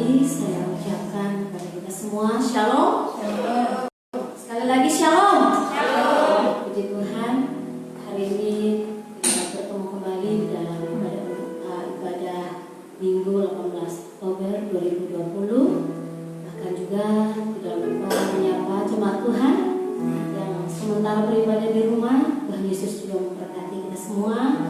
kembali saya ucapkan kepada kita semua Shalom. Sekali lagi Shalom. Puji Tuhan, hari ini kita bertemu kembali dalam ibadah Minggu 18 Oktober 2020. Bahkan juga tidak lupa menyapa jemaat Tuhan yang sementara beribadah di rumah. Tuhan Yesus juga memberkati kita semua,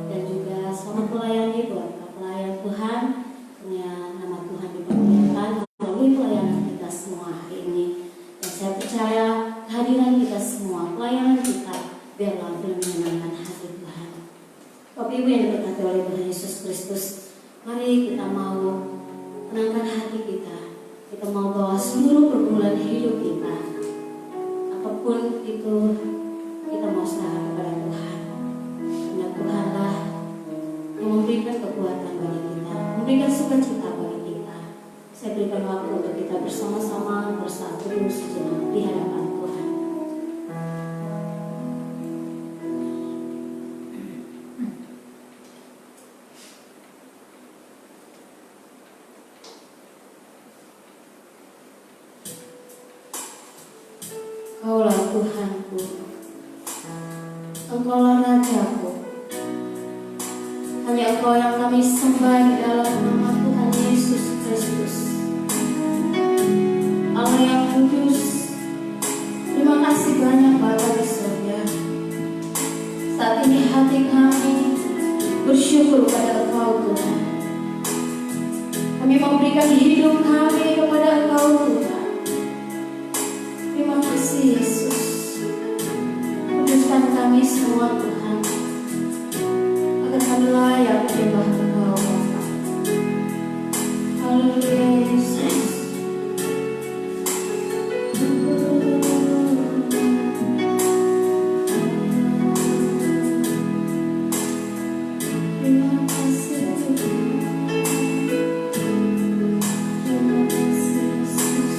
dan juga selamat melayani buat pelayan Tuhan. Nama Tuhan dipermuliakan melalui pelayanan kita semua hari ini. Dan saya percaya kehadiran kita semua, pelayanan kita, biarlah menyenangkan hati Tuhan. Bapak Ibu yang diberkati oleh Tuhan Yesus Kristus, mari kita mau menangkan hati kita. Kita mau bawa seluruh pergumulan hidup kita, apapun itu, kita mau serahkan kepada Tuhan. Karena Tuhanlah yang memberikan kekuatan bagi kita, memberikan sukacita bagi kita. Saya berikan waktu untuk kita bersama-sama bersatu sejenak di hadapan Tuhan. Kaulah Tuhanku, Engkaulah Rajaku. Hanya Engkau yang kami sembah di dalam nama Tuhan Yesus Kristus. Allah yang kudus, terima kasih banyak Bapa di surga. Saat ini hati kami bersyukur pada Engkau Tuhan. Kami memberikan hidup kami kepada Engkau Tuhan. Terima kasih Yesus. Kuduskan kami semua Tuhan, agar kami layak menyembah Engkau Bapa. Haleluya Yesus. Terima kasih Tuhan. Terima kasih Yesus.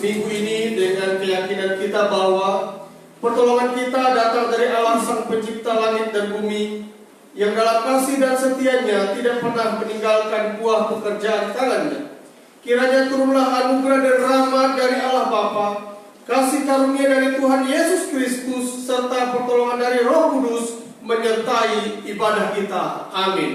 minggu ini dengan keyakinan kita bahwa pertolongan kita datang dari Allah Sang Pencipta langit dan bumi, yang dalam kasih dan setianya tidak pernah meninggalkan buah pekerjaan tangannya. Kiranya turunlah anugerah dan rahmat dari Allah Bapa, kasih karunia dari Tuhan Yesus Kristus, serta pertolongan dari Roh Kudus menyertai ibadah kita. Amin.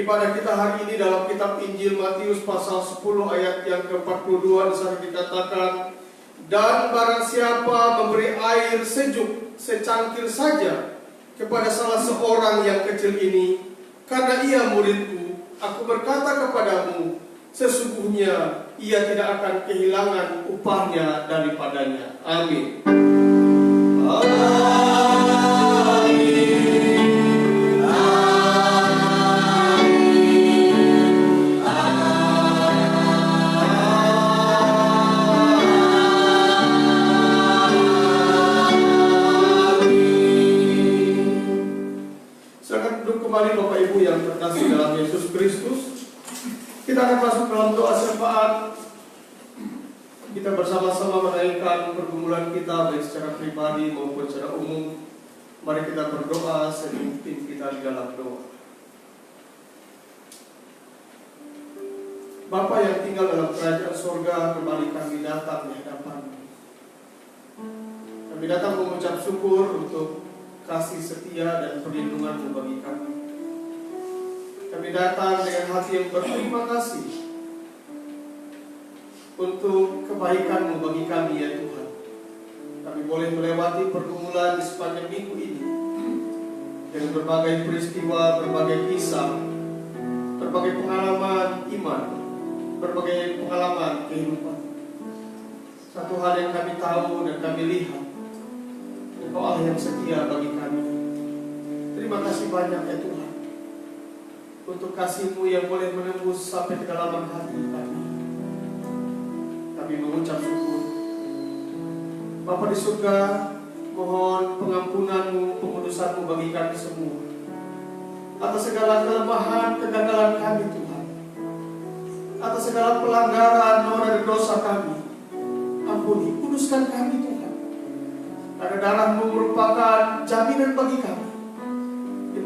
Ibadah kita hari ini dalam kitab Injil Matius pasal 10 ayat yang ke-42 di sana dikatakan, dan barang siapa memberi air sejuk secangkir saja kepada salah seorang yang kecil ini, karena ia muridku, aku berkata kepadamu, sesungguhnya ia tidak akan kehilangan upahnya daripadanya. Amin. Kembali Bapak Ibu yang terkasih dalam Yesus Kristus, kita akan masuk dalam doa syafaat. Kita bersama-sama menaikkan pergumulan kita baik secara pribadi maupun secara umum. Mari kita berdoa semimpin kita di dalam doa. Bapa yang tinggal dalam kerajaan surga, kembali kami datang di hadapan-Mu. Kami datang mengucap syukur untuk kasih setia dan perlindungan-Mu bagi kami. Kami datang dengan hati yang berterima kasih untuk kebaikan-Mu bagi kami ya Tuhan. Kami boleh melewati pergumulan di sepanjang minggu ini dengan berbagai peristiwa, berbagai kisah, berbagai pengalaman iman, berbagai pengalaman kehidupan. Satu hal yang kami tahu dan kami lihat, Engkau Allah yang setia bagi kami. Terima kasih banyak ya Tuhan untuk kasih-Mu yang boleh menembus sampai ke dalam hati kami. Kami mengucap syukur. Bapa di surga, mohon pengampunan-Mu, pengudusan-Mu bagi kami semua atas segala kelemahan, kegagalan kami Tuhan, atas segala pelanggaran, noda dan dosa kami. Ampuni, kuduskan kami Tuhan, karena darah-Mu merupakan jaminan bagi kami,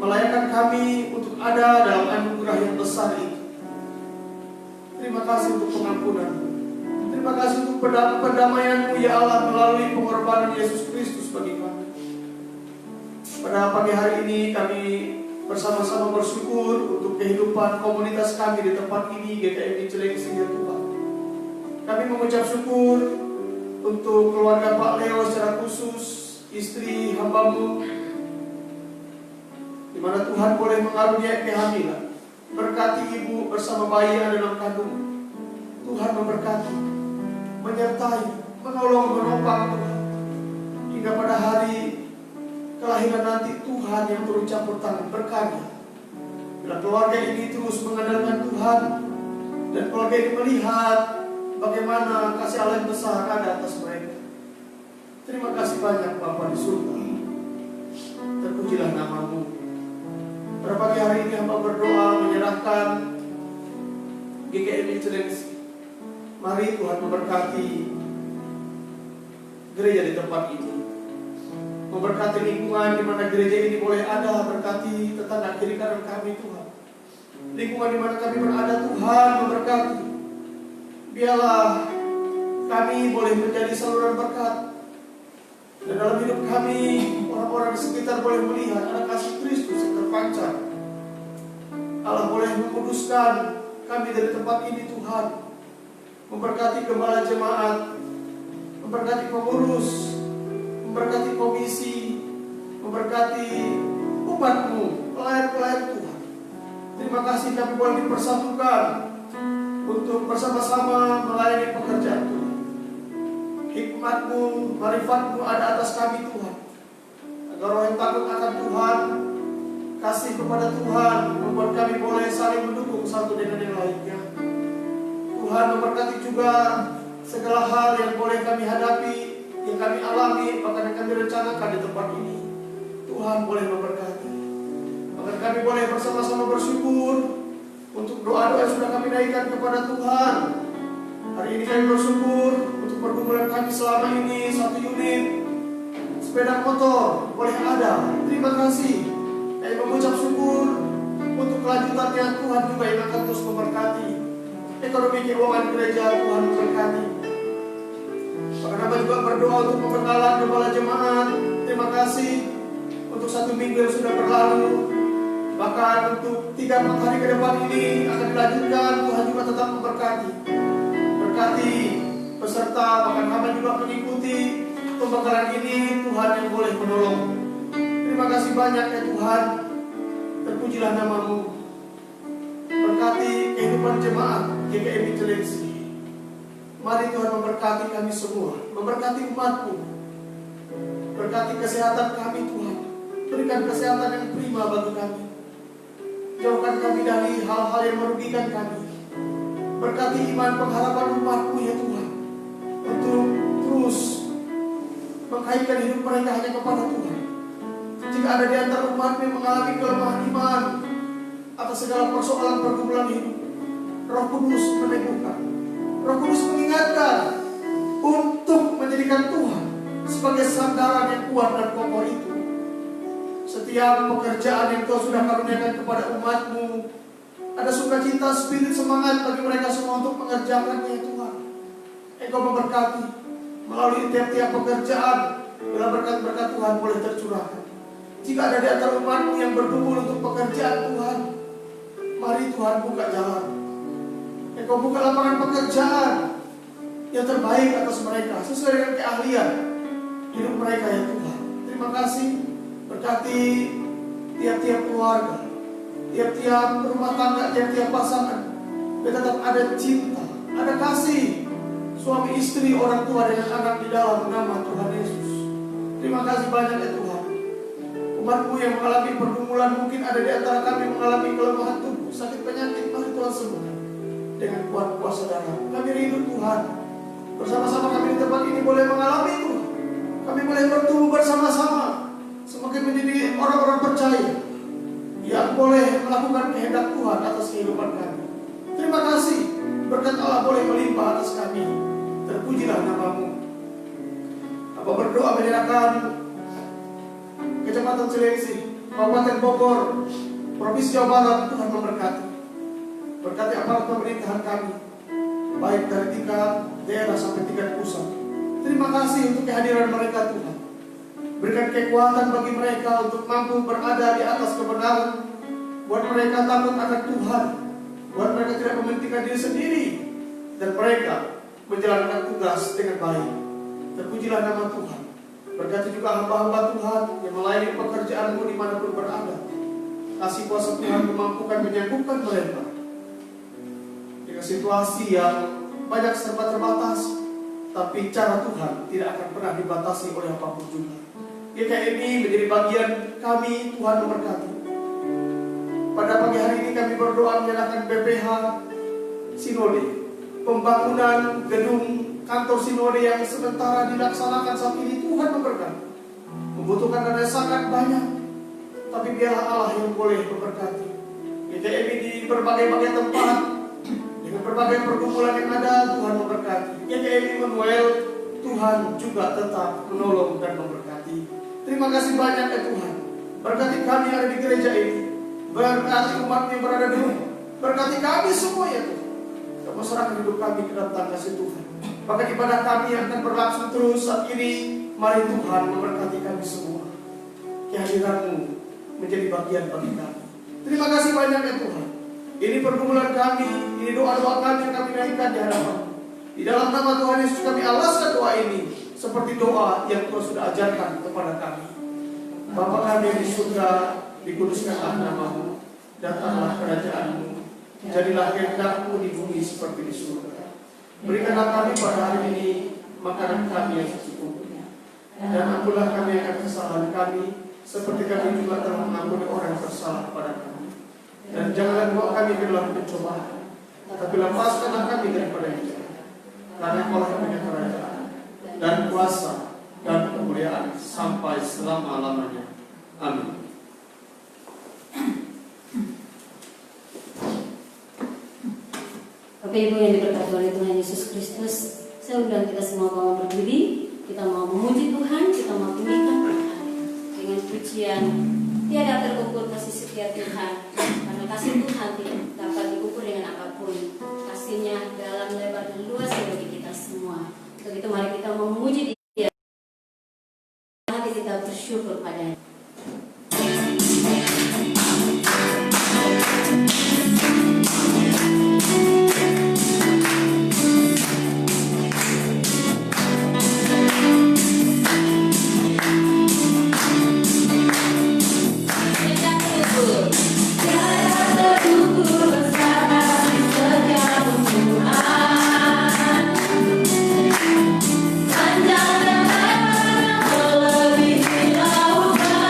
melayakan kami untuk ada dalam anugerah yang besar itu. Terima kasih untuk pengampunan-Mu. Terima kasih untuk pendamaian-Mu ya Allah melalui pengorbanan Yesus Kristus bagi kami. Pada pagi hari ini kami bersama-sama bersyukur untuk kehidupan komunitas kami di tempat ini, GKMI Cilengsi ya Tuhan. Kami mengucap syukur untuk keluarga Pak Leo secara khusus, istri hamba-Mu, di mana Tuhan boleh mengaruniai kehamilan. Berkati ibu bersama bayi yang ada dalam kandung. Tuhan memberkati, menyertai, menolong, menopang Tuhan. Hingga pada hari kelahiran nanti Tuhan yang turut campur tangan berkarya. Bila keluarga ini terus mengandalkan Tuhan dan keluarga ini melihat bagaimana kasih Allah yang besar ada atas mereka. Terima kasih banyak Bapa di surga. Terpujilah nama-Mu. Pada pagi hari ini hamba berdoa menyerahkan GKMI Cilengsi. Mari Tuhan memberkati gereja di tempat ini, memberkati lingkungan di mana gereja ini boleh ada. Berkati tetangga kiri kanan kami Tuhan, lingkungan di mana kami berada Tuhan memberkati. Biarlah kami boleh menjadi saluran berkat Dan dalam hidup kami, orang-orang di sekitar boleh melihat ada kasih Kristus yang terpancar. Allah boleh menguduskan kami dari tempat ini, Tuhan. Memberkati gembala jemaat, memberkati pengurus, memberkati komisi, memberkati umat-Mu, pelayan-pelayan Tuhan. Terima kasih kami boleh dipersatukan untuk bersama-sama melayani pekerjaan Tuhan. Hikmat-Mu, marifat-Mu ada atas kami, Tuhan. Agar roh yang takut akan Tuhan, kasih kepada Tuhan, membuat kami boleh saling mendukung satu dengan yang lainnya. Tuhan memberkati juga segala hal yang boleh kami hadapi, yang kami alami, bahkan yang kami rencanakan di tempat ini. Tuhan boleh memberkati. Agar kami boleh bersama-sama bersyukur untuk doa-doa yang sudah kami naikkan kepada Tuhan. Hari ini kami bersyukur untuk pergumulan kami selama ini 1 unit sepeda motor boleh ada. Terima kasih. Kami mengucap syukur untuk kelanjutannya. Tuhan juga yang akan terus memberkati ekonomi keuangan gereja. Tuhan memberkati. Maka kami juga berdoa untuk pembekalan gembala jemaat. Terima kasih untuk 1 minggu yang sudah berlalu. Bahkan untuk 3-4 hari ke depan ini akan dilanjutkan. Tuhan juga tetap memberkati. Berkati peserta, bahkan kami juga mengikuti pembekalan ini. Tuhan yang boleh menolong. Terima kasih banyak ya Tuhan. Terpujilah nama-Mu. Berkati kehidupan jemaat GKM Excellency. Mari Tuhan memberkati kami semua, memberkati umat-Mu. Berkati kesehatan kami Tuhan. Berikan kesehatan yang prima bagi kami. Jauhkan kami dari hal-hal yang merugikan kami. Berkati iman pengharapan umat-Mu ya Tuhan, untuk terus mengkaitkan hidup mereka hanya kepada Tuhan. Jika ada di antara umat yang mengalami kelemahan iman atas segala persoalan pergumulan hidup, Roh Kudus meneguhkan, Roh Kudus mengingatkan untuk menjadikan Tuhan sebagai sandaran yang kuat dan kokoh itu. Setiap pekerjaan yang Kau sudah karuniakan kepada umat-Mu, ada sukacita, spirit semangat bagi mereka semua untuk mengerjakannya ya Tuhan. Engkau memberkati melalui tiap-tiap pekerjaan. Bila berkat-berkat Tuhan boleh tercurahkan. Jika ada di antara umat-Mu yang bergumul untuk pekerjaan Tuhan, mari Tuhan buka jalan. Engkau buka lapangan pekerjaan yang terbaik atas mereka, sesuai dengan keahlian hidup mereka ya Tuhan. Terima kasih. Berkati tiap-tiap keluarga, tiap-tiap rumah tangga, tiap-tiap pasangan. Biar tetap ada cinta, ada kasih. Suami istri, orang tua dengan anak di dalam nama Tuhan Yesus. Terima kasih banyak ya Tuhan. Umat-Mu yang mengalami pergumulan, mungkin ada di antara kami mengalami kelemahan tubuh, sakit penyakit, mari Tuhan sembuhkan dengan kuat kuasa darah. Kami rindu Tuhan. Bersama-sama kami di tempat ini boleh mengalami Tuhan. Kami boleh bertumbuh bersama-sama, semakin menjadi orang-orang percaya yang boleh melakukan kehendak Tuhan atas kehidupan kami. Terima kasih. Berkat Allah boleh melimpah atas kami. Terpujilah nama-Mu. Apa berdoa menyerahkan Kecamatan Cilengsi, Kabupaten Bogor, Provinsi Jawa Barat. Tuhan memberkati. Berkati aparat pemerintahan kami, baik dari tingkat daerah sampai tingkat pusat. Terima kasih untuk kehadiran mereka Tuhan. Berikan kekuatan bagi mereka untuk mampu berada di atas kebenaran. Buat mereka takut akan Tuhan. Buat mereka tidak mementingkan diri sendiri. Dan mereka menjalankan tugas dengan baik. Terpujilah nama Tuhan. Berkati juga hamba-hamba Tuhan yang melayani pekerjaan-Mu dimanapun berada. Kasih kuasa Tuhan memampukan menyanggupan mereka dengan situasi yang banyak serba terbatas, tapi cara Tuhan tidak akan pernah dibatasi oleh apapun juga. GKM ini menjadi bagian kami. Tuhan memberkati. Pada pagi hari ini kami berdoa menyerahkan BPH Sinode, pembangunan gedung kantor Sinode yang sementara dilaksanakan saat ini. Tuhan memberkati. Membutuhkan dana sangat banyak, tapi biarlah Allah yang boleh memberkati. GKM ini di berbagai-bagai tempat dengan berbagai pergumulan yang ada. Tuhan memberkati. GKM Immanuel, Tuhan juga tetap menolong dan memberkati. Terima kasih banyak ya Tuhan. Berkati kami yang ada di gereja ini. Berkati umat yang berada di rumah. Berkati kami semua ya Tuhan. Kami serahkan hidup kami ke dalam tangan kasih Tuhan. Bahkan ibadah kami yang akan berlangsung terus saat ini, Mari Tuhan memberkati kami semua. Kehadiran-Mu menjadi bagian bagi kami. Terima kasih banyak ya Tuhan. Ini pergumulan kami, ini doa-doa kami yang kami naikkan di hadapan-Mu. Di dalam nama Tuhan Yesus kami alaskan doa ini seperti doa yang Tuhan sudah ajarkan kepada kami. Bapa kami yang di surga, dikuduskanlah nama-Mu, datanglah kerajaan-Mu, jadilah kehendak-Mu di bumi seperti di surga. Berikanlah kami pada hari ini makanan kami yang secukupnya, dan ampunilah kami akan kesalahan kami, seperti kami juga telah mengampuni orang yang bersalah kepada kami. Dan janganlah bawa kami ke dalam pencobaan, tapi lepaskanlah kami daripada yang jahat. Karena Engkau yang punya kerajaan dan kuasa dan kemuliaan sampai selama-lamanya. Amin. Bapak Ibu yang diberkati oleh Tuhan Yesus Kristus, saya undang kita semua mau berdiri. Kita mau memuji Tuhan, kita mau tinggikan Tuhan dengan pujian tiada terukur kasih setia Tuhan. Karena kasih Tuhan tidak dapat diukur dengan apapun. Kasihnya dalam, lebar dan luas bagi kita semua. Untuk itu mari kita memuji Dia. Hati kita bersyukur padanya. Panjang dan lebar, melebihi lautan.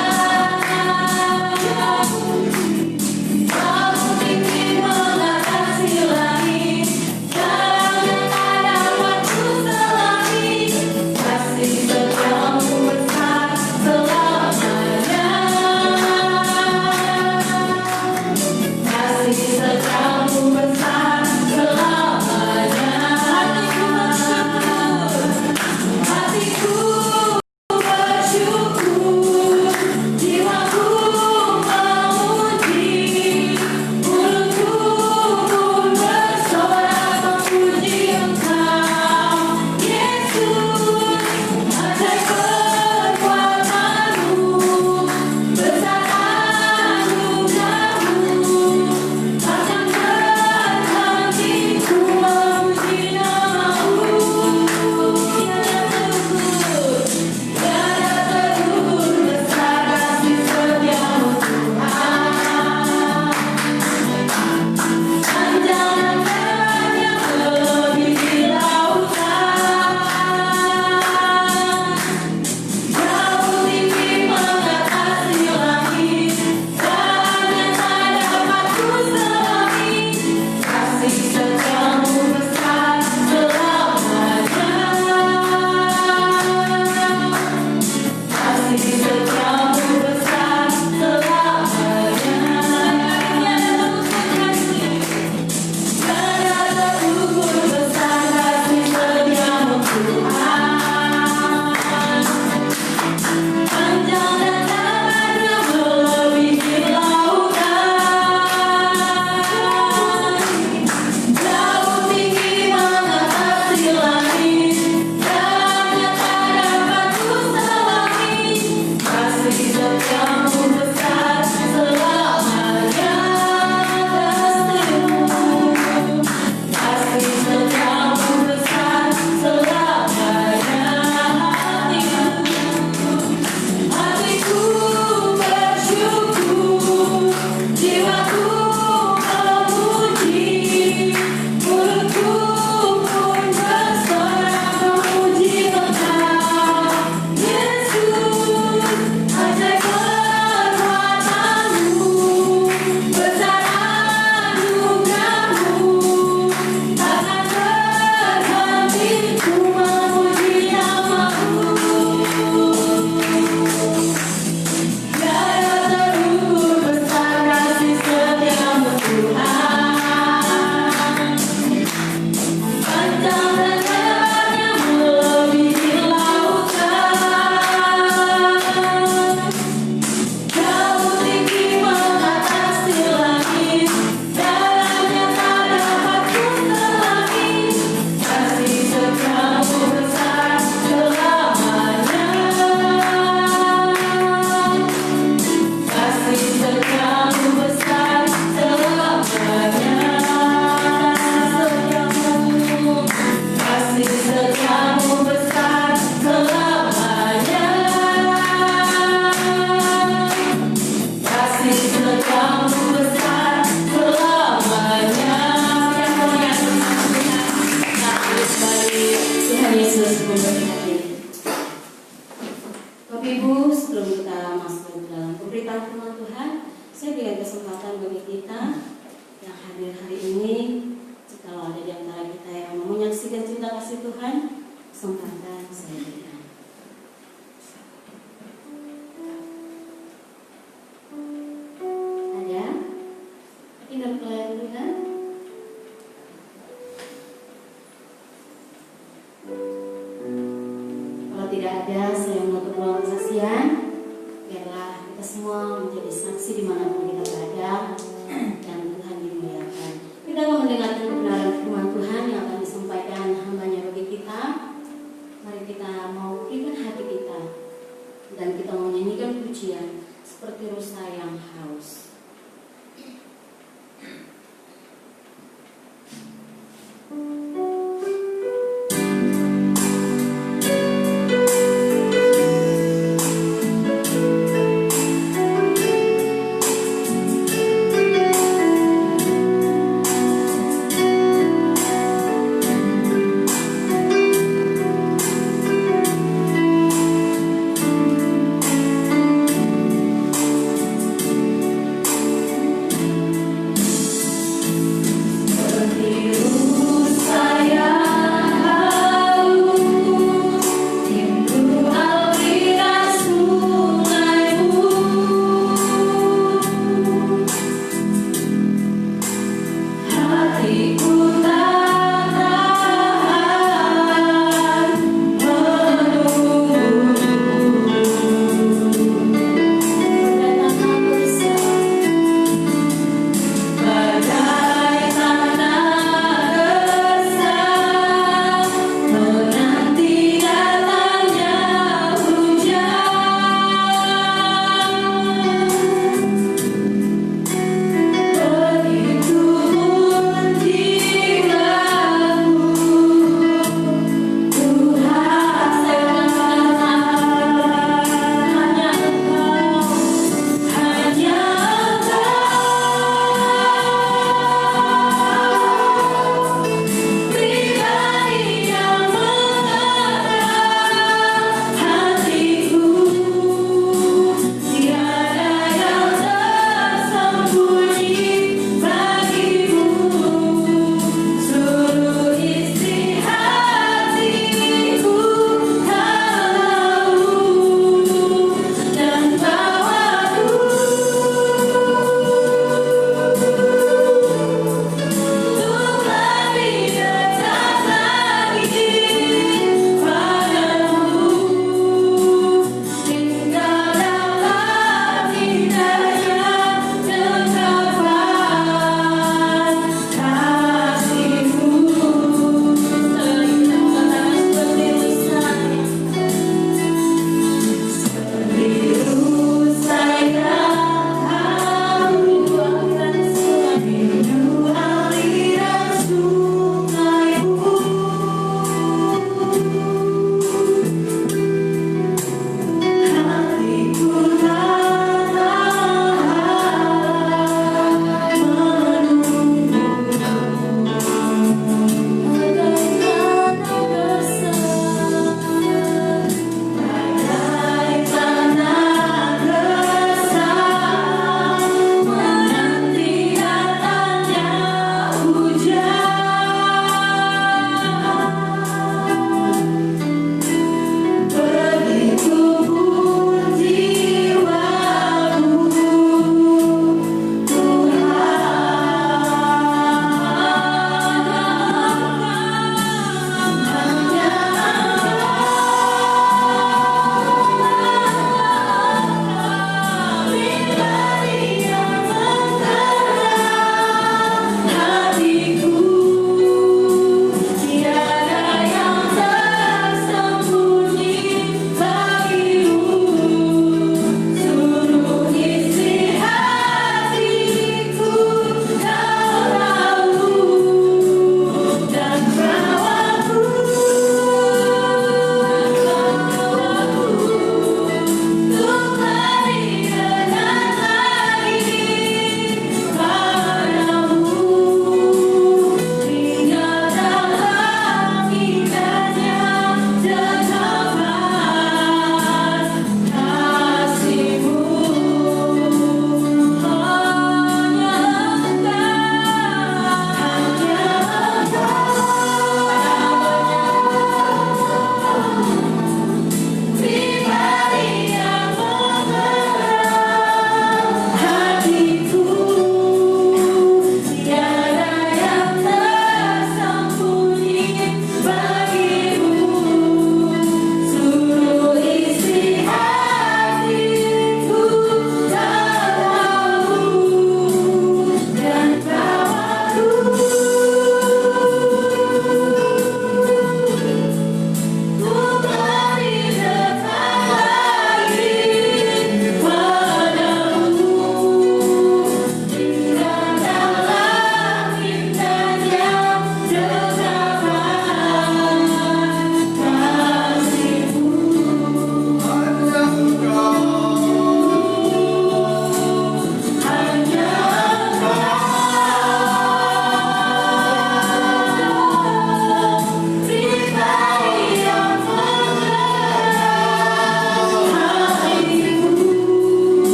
menyaksikan cinta kasih Tuhan, kesempatan saya berikan. Ada? Ingat pelayan Tuhan? Kalau tidak ada, saya menutup ruang kesaksian. Biarlah kita semua menjadi saksi dimanapun kita berada dan Tuhan dimuliakan. Kita akan mendengarkan kebenaran firman Tuhan yang akan disampaikan hambanya bagi kita. Mari kita mau berikan hati kita dan kita mau nyanyikan pujian seperti rusa yang haus.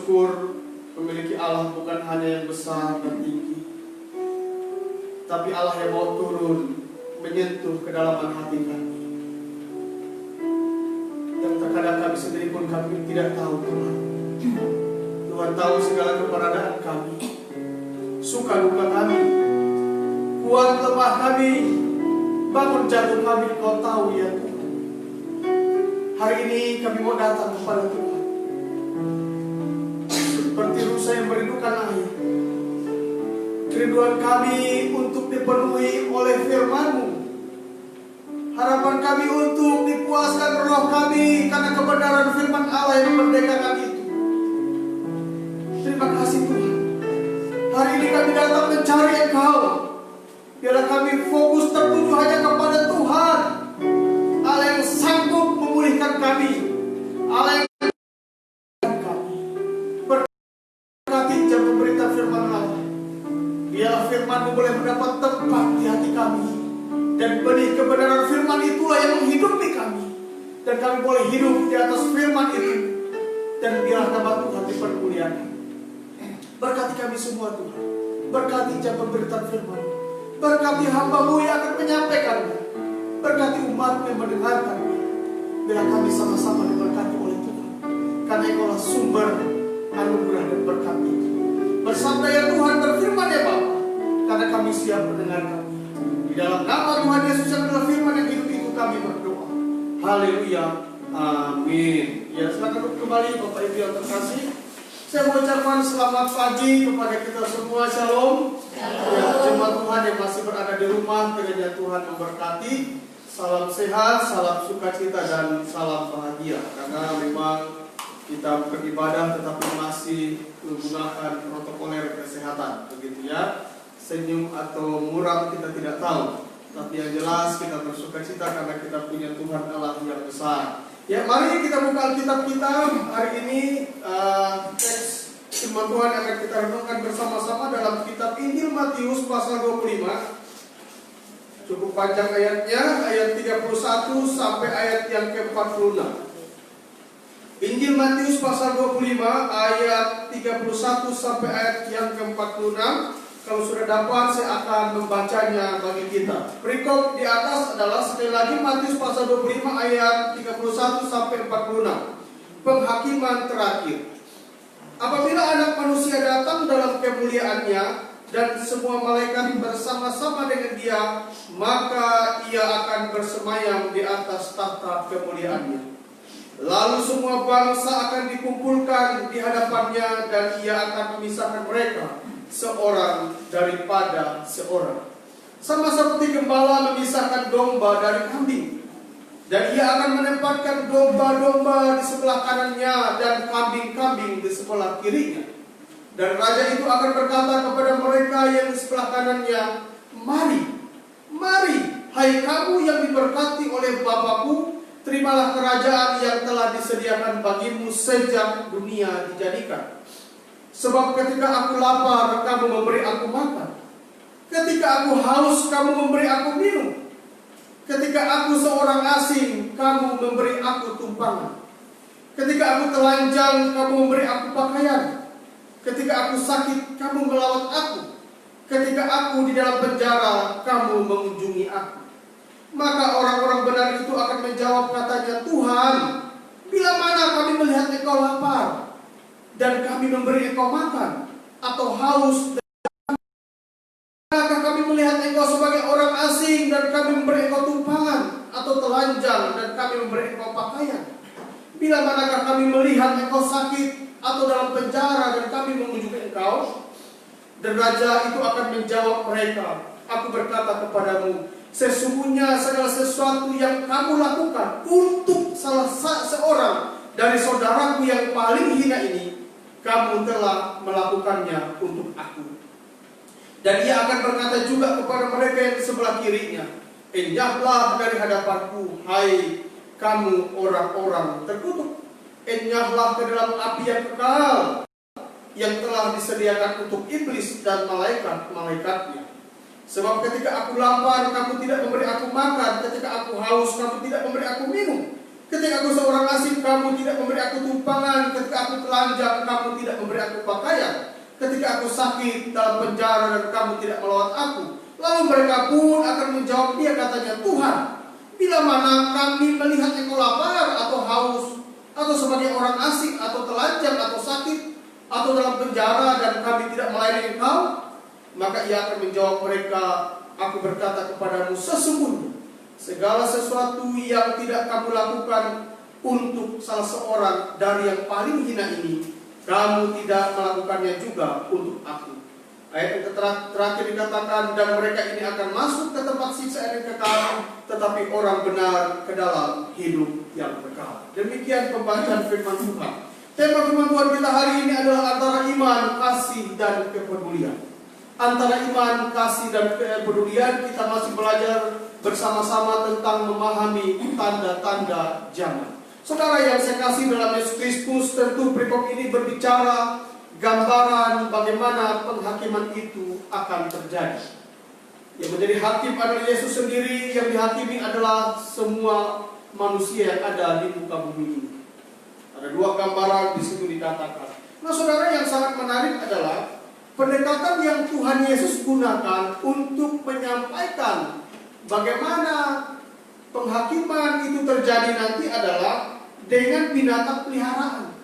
bersyukur memiliki Allah bukan hanya yang besar dan tinggi, tapi Allah yang mau turun menyentuh kedalaman hati kami, yang terkadang kami sendiri pun kami tidak tahu Tuhan. Tuhan tahu segala keberadaan kami, suka duka kami, kuat lemah kami, bangun jatuh kami, Kau tahu ya Tuhan. Hari ini kami mau datang kepada Tuhan seperti rusa yang merindukan air. Kerinduan kami untuk dipenuhi oleh firman-Mu. Harapan kami untuk dipuaskan roh kami karena kebenaran firman Allah yang memerdekakan itu. Terima kasih Tuhan. Hari ini kami datang mencari Engkau. Biarlah kami fokus tertuju hanya kepada Tuhan, Allah yang sanggup memulihkan kami, Allah yang kami. Berkati jam pemberitaan firman Allah. Biarlah firman-Mu boleh mendapat tempat di hati kami, dan benih kebenaran firman itulah yang menghidupi kami, dan kami boleh hidup di atas firman itu, dan biarlah nama Tuhan dipermuliakan. Berkati kami semua Tuhan. Berkati jam pemberitaan firman. Berkati hamba-Mu yang akan menyampaikannya. Berkati umat yang mendengarkannya. Biar kami sama-sama diberkati oleh Tuhan, karena Engkaulah sumber anugerah dan berkat itu. Bersabda ya Tuhan, berfirman ya Bapa, karena kami siap mendengarkan. Di dalam nama Tuhan Yesus yang adalah firman yang hidup itu kami berdoa. Haleluya. Amin. Ya, silakan duduk kembali Bapak Ibu yang terkasih. Saya mengucapkan selamat pagi kepada kita semua. Shalom. Ya, jemaat Tuhan yang masih berada di rumah, kiranya Tuhan memberkati. Salam sehat, salam sukacita, dan salam bahagia. Karena memang kita beribadah tetapi masih menggunakan protokoler kesehatan, begitu ya. Senyum atau muram kita tidak tahu, tapi yang jelas kita bersukacita karena kita punya Tuhan Allah yang besar. Ya, mari kita buka Alkitab kita. Hari ini teks firman Tuhan yang akan kita renungkan bersama-sama dalam kitab Injil Matius pasal 25. Cukup panjang ayatnya, ayat 31 sampai ayat yang ke-46. Injil Matius pasal 25 ayat 31 sampai ayat yang ke-46. Kalau sudah dapat, saya akan membacanya bagi kita. Perikop di atas adalah sekali lagi Matius pasal 25 ayat 31 sampai 46. Penghakiman terakhir. Apabila Anak Manusia datang dalam kemuliaannya dan semua malaikat bersama-sama dengan Dia, maka Ia akan bersemayam di atas tahta kemuliaannya. Lalu semua bangsa akan dikumpulkan di hadapannya, dan Ia akan memisahkan mereka seorang daripada seorang, sama seperti gembala memisahkan domba dari kambing. Dan Ia akan menempatkan domba-domba di sebelah kanannya dan kambing-kambing di sebelah kirinya. Dan raja itu akan berkata kepada mereka yang di sebelah kanannya, Mari, mari, hai kamu yang diberkati oleh Bapa-Ku, terimalah kerajaan yang telah disediakan bagimu sejak dunia dijadikan. Sebab ketika aku lapar, kamu memberi aku makan. Ketika aku haus, kamu memberi aku minum. Ketika aku seorang asing, kamu memberi aku tumpangan. Ketika aku telanjang, kamu memberi aku pakaian. Ketika aku sakit, kamu melawat aku. Ketika aku di dalam penjara, kamu mengunjungi aku. Maka orang-orang benar itu akan menjawab katanya, Tuhan, bila mana kami melihat Engkau lapar dan kami memberi Engkau makan, atau haus dan maka kami melihat Engkau sebagai orang asing dan kami memberi Engkau tumpangan, atau telanjang dan kami memberi Engkau pakaian? Bila manakah kami melihat Engkau sakit atau dalam penjara dan kami mengunjungi Engkau? Dan raja itu akan menjawab mereka, Aku berkata kepadamu, sesungguhnya segala sesuatu yang kamu lakukan untuk salah seorang dari saudaraku yang paling hina ini, kamu telah melakukannya untuk aku. Dan Ia akan berkata juga kepada mereka yang di sebelah kirinya, Enyahlah dari hadapanku, hai kamu orang-orang terkutuk. Enyahlah ke dalam api yang kekal, yang telah disediakan untuk iblis dan malaikat-malaikatnya. Sebab ketika aku lapar, kamu tidak memberi aku makan. Ketika aku haus, kamu tidak memberi aku minum. Ketika aku seorang asing, kamu tidak memberi aku tumpangan. Ketika aku telanjang, kamu tidak memberi aku pakaian. Ketika aku sakit dalam penjara dan kamu tidak melawat aku. Lalu mereka pun akan menjawab dia, katanya, Tuhan, bila mana kami melihat engkau lapar atau haus, atau sebagai orang asing, atau telanjang, atau sakit, atau dalam penjara dan kami tidak melayani engkau? Maka ia akan menjawab mereka, aku berkata kepadamu, sesungguhnya segala sesuatu yang tidak kamu lakukan untuk salah seorang dari yang paling hina ini, kamu tidak melakukannya juga untuk aku. Ayat yang terakhir dikatakan, dan mereka ini akan masuk ke tempat siksaan yang kekal, tetapi orang benar ke dalam hidup yang kekal. Demikian pembacaan firman Tuhan. Tema firman Tuhan kita hari ini adalah antara iman, kasih, dan kepedulian. Antara iman, kasih, dan kepedulian, kita masih belajar bersama-sama tentang memahami tanda-tanda zaman. Saudara yang saya kasih dalam Yesus Kristus, tentu perikop ini berbicara gambaran bagaimana penghakiman itu akan terjadi. Yang menjadi hakim adalah Yesus sendiri, yang dihakimi adalah semua manusia yang ada di muka bumi ini. Ada dua gambaran di situ dikatakan. Nah, saudara, yang sangat menarik adalah pendekatan yang Tuhan Yesus gunakan untuk menyampaikan bagaimana penghakiman itu terjadi nanti adalah dengan binatang peliharaan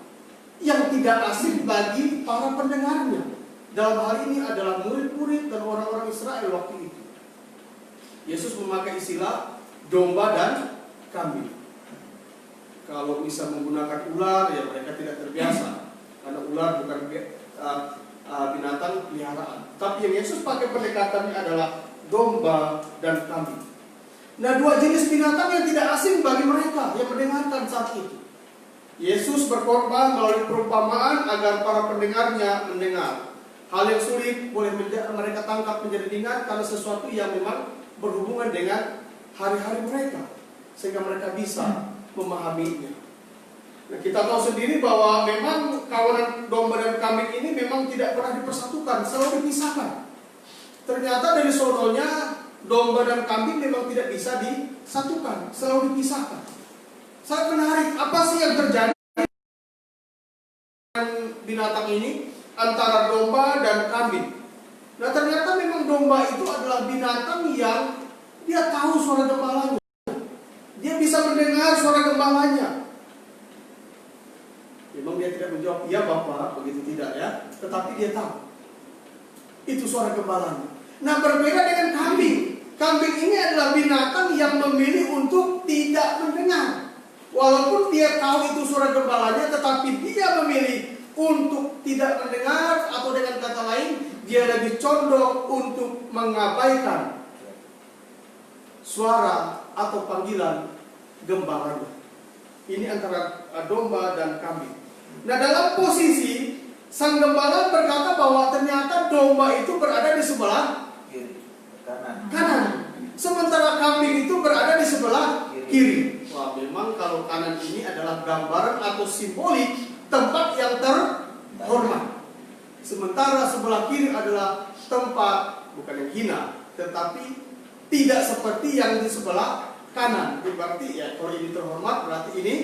yang tidak asing bagi para pendengarnya. Dalam hal ini adalah murid-murid dan orang-orang Israel waktu itu. Yesus memakai istilah domba dan kambing. Kalau bisa menggunakan ular, ya mereka tidak terbiasa, karena ular bukan binatang peliharaan. Tapi yang Yesus pakai pendekatannya adalah domba dan kambing. Nah, dua jenis binatang yang tidak asing bagi mereka yang mendengarkan saat itu. Yesus berkorban melalui perumpamaan agar para pendengarnya mendengar. Hal yang sulit boleh mereka tangkap menjadi ringan karena sesuatu yang memang berhubungan dengan hari-hari mereka, sehingga mereka bisa memahaminya. Nah, kita tahu sendiri bahwa memang kawanan domba dan kambing ini memang tidak pernah dipersatukan, selalu dipisahkan. Ternyata dari sononya domba dan kambing memang tidak bisa disatukan, selalu dipisahkan. Sangat menarik, apa sih yang terjadi dengan binatang ini antara domba dan kambing? Nah, ternyata memang domba itu adalah binatang yang dia tahu suara gembalanya. Dia bisa mendengar suara gembalanya. Memang dia tidak menjawab, iya Bapak, begitu tidak ya. Tetapi dia tahu itu suara gembalanya. Nah, berbeda dengan kambing. Kambing ini adalah binatang yang memilih untuk tidak mendengar. Walaupun dia tahu itu suara gembalanya, tetapi dia memilih untuk tidak mendengar, atau dengan kata lain, dia lebih condong untuk mengabaikan suara atau panggilan gembalanya. Ini antara domba dan kambing. Nah, dalam posisi sang gembala berkata bahwa ternyata domba itu berada di sebelah kanan, sementara kambing itu berada di sebelah kiri. Wah, memang kalau kanan ini adalah gambaran atau simbolik tempat yang terhormat, sementara sebelah kiri adalah tempat bukan yang hina, tetapi tidak seperti yang di sebelah kanan. Berarti ya, kalau ini terhormat berarti ini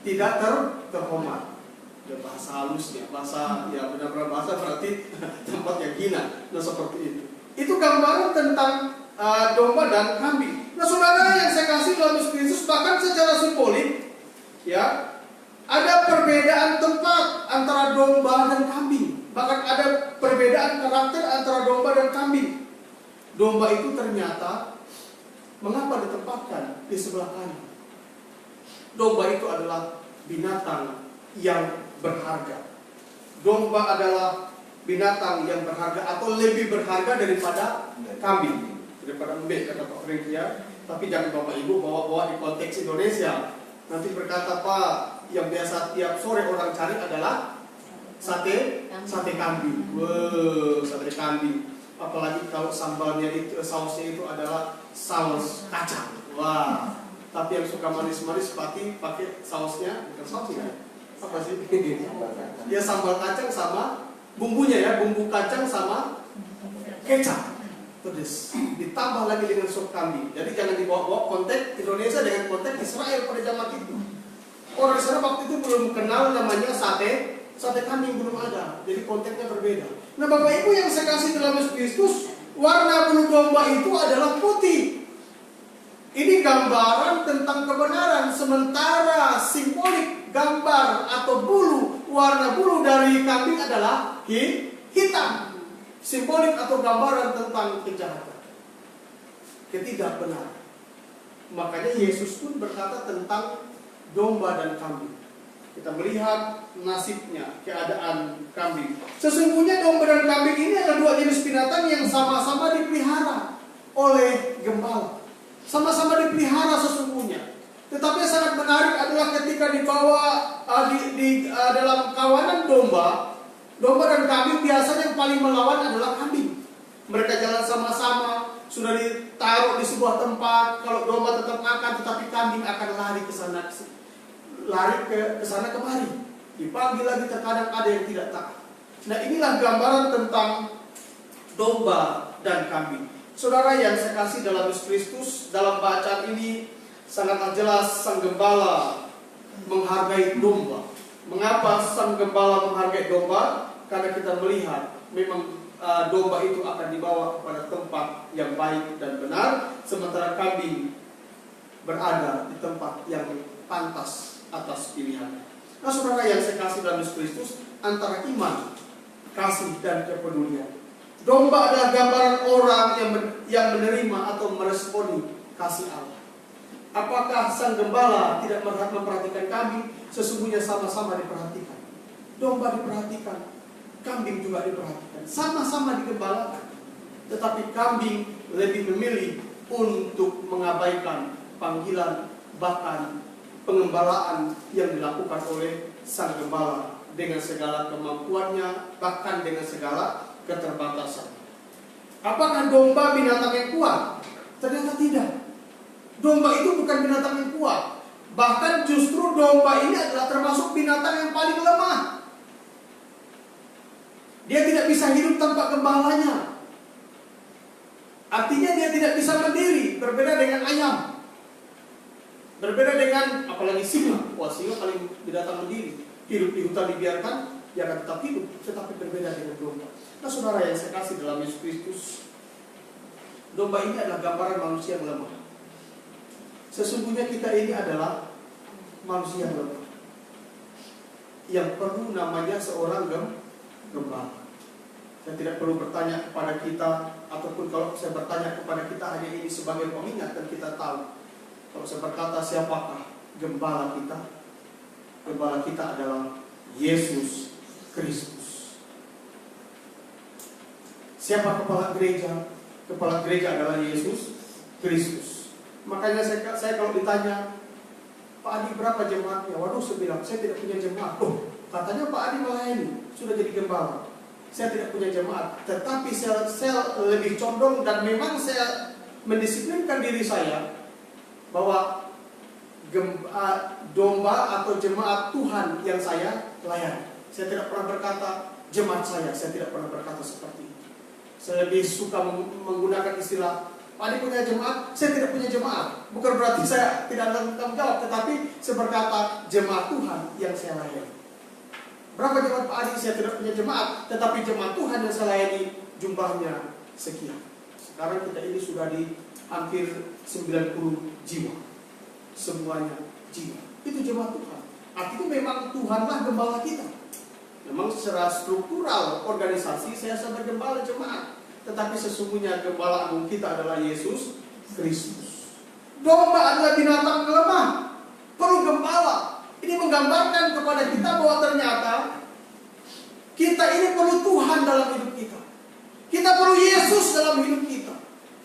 tidak terhormat. Ya, bahasa halusnya, bahasa ya benar-benar bahasa berarti tempat yang hina. Nah, seperti itu. Itu gambaran tentang domba dan kambing. Nah, saudara yang saya kasih dalam Yesus Kristus, bahkan secara simbolik, ya, ada perbedaan tempat antara domba dan kambing. Bahkan ada perbedaan karakter antara domba dan kambing. Domba itu ternyata mengapa ditempatkan di sebelah kanan? Domba itu adalah binatang yang berharga. Domba adalah binatang yang berharga atau lebih berharga daripada kambing, daripada embek, kata Pak Frank ya. Tapi jangan Bapak Ibu bawa-bawa di konteks Indonesia. Nanti berkata, Pak, yang biasa tiap sore orang cari adalah sate kambing. Wow, sate kambing. Apalagi kalau sambalnya itu, sausnya itu adalah saus kacang. Wah. Tapi yang suka manis-manis pasti pakai sausnya, bukan sausnya. Apa sih? Ya, sambal kacang sama bumbunya ya, bumbu kacang sama kecap. pedas. Ditambah lagi dengan sop kambing. Jadi jangan dibawa-bawa konteks Indonesia dengan konteks Israel pada zaman itu. Orang di sana waktu itu belum kenal namanya sate kambing, belum ada. Jadi konteksnya berbeda. Nah Bapak Ibu yang saya kasih dalam Yesus Kristus, warna bulu domba itu adalah putih. Ini gambaran tentang kebenaran. Sementara simbolik gambar atau warna bulu dari kambing adalah hitam. Simbolik atau gambaran tentang kejahatan, ketidakbenaran. Makanya Yesus pun berkata tentang domba dan kambing. Kita melihat nasibnya, keadaan kambing. Sesungguhnya domba dan kambing ini adalah dua jenis binatang yang sama-sama dipelihara oleh gembala. Sama-sama dipelihara sesungguhnya. Tetapi yang sangat menarik adalah ketika dibawa dalam kawanan domba dan kambing, biasanya yang paling melawan adalah kambing. Mereka jalan sama-sama, sudah ditaruh di sebuah tempat. Kalau domba tetap makan, tetapi kambing akan lari ke sana kemari. Dipanggil lagi, terkadang ada yang tidak taat. Nah inilah gambaran tentang domba dan kambing. Saudara yang saya kasih dalam Yesus Kristus, dalam bacaan ini sangatlah jelas sang gembala menghargai domba. Mengapa sang gembala menghargai domba? Karena kita melihat memang domba itu akan dibawa kepada tempat yang baik dan benar, sementara kambing berada di tempat yang pantas atas pilihan. Nah saudara yang saya kasih dalam Yesus Kristus, antara iman, kasih dan kepedulian. Domba adalah gambaran orang yang menerima atau meresponi kasih Allah. Apakah sang gembala tidak memperhatikan kambing? Sesungguhnya sama-sama diperhatikan. Domba diperhatikan, kambing juga diperhatikan. Sama-sama digembalakan. Tetapi kambing lebih memilih untuk mengabaikan panggilan, bahkan pengembalaan yang dilakukan oleh sang gembala dengan segala kemampuannya, bahkan dengan segala keterbatasan. Apakah domba binatang yang kuat? Ternyata tidak. Domba itu bukan binatang yang kuat. Bahkan justru domba ini adalah termasuk binatang yang paling lemah. Dia tidak bisa hidup tanpa gembalanya. Artinya dia tidak bisa berdiri. Berbeda dengan ayam. Berbeda dengan apalagi singa. Wah, singa paling binatang berdiri. Hidup di hutan dibiarkan, dia akan tetap hidup. Tetapi berbeda dengan domba. Nah saudara yang saya kasih dalam Yesus Kristus, domba ini adalah gambaran manusia yang lemah. Sesungguhnya kita ini adalah manusia yang lemah, yang perlu namanya seorang gembala. Saya tidak perlu bertanya kepada kita, ataupun kalau saya bertanya kepada kita hanya ini sebagai pengingat dan kita tahu. Kalau saya berkata siapakah gembala kita? Gembala kita adalah Yesus Kristus. Siapa kepala gereja? Kepala gereja adalah Yesus Kristus. Makanya saya kalau ditanya, Pak Adi berapa jemaatnya? Waduh, saya bilang, saya tidak punya jemaat. Oh, katanya Pak Adi melayani, sudah jadi gembala. Saya tidak punya jemaat. Tetapi saya lebih condong dan memang saya mendisiplinkan diri saya bahwa domba atau jemaat Tuhan yang saya layani. Saya tidak pernah berkata jemaat saya tidak pernah berkata seperti itu. Saya lebih suka menggunakan istilah, Pak Adi punya jemaat, saya tidak punya jemaat. Bukan berarti saya tidak tanggung jawab, tetapi saya berkata jemaat Tuhan yang saya layani. Berapa jemaat Pak Adi? Saya tidak punya jemaat, tetapi jemaat Tuhan yang saya layani jumlahnya sekian. Sekarang kita ini sudah di hampir 90 jiwa. Semuanya jiwa. Itu jemaat Tuhan. Artinya memang Tuhanlah gembala kita. Memang secara struktural organisasi saya sebagai gembala jemaat, tetapi sesungguhnya gembala agung kita adalah Yesus Kristus. Domba adalah binatang lemah, perlu gembala. Ini menggambarkan kepada kita bahwa ternyata kita ini perlu Tuhan dalam hidup kita. Kita perlu Yesus dalam hidup kita.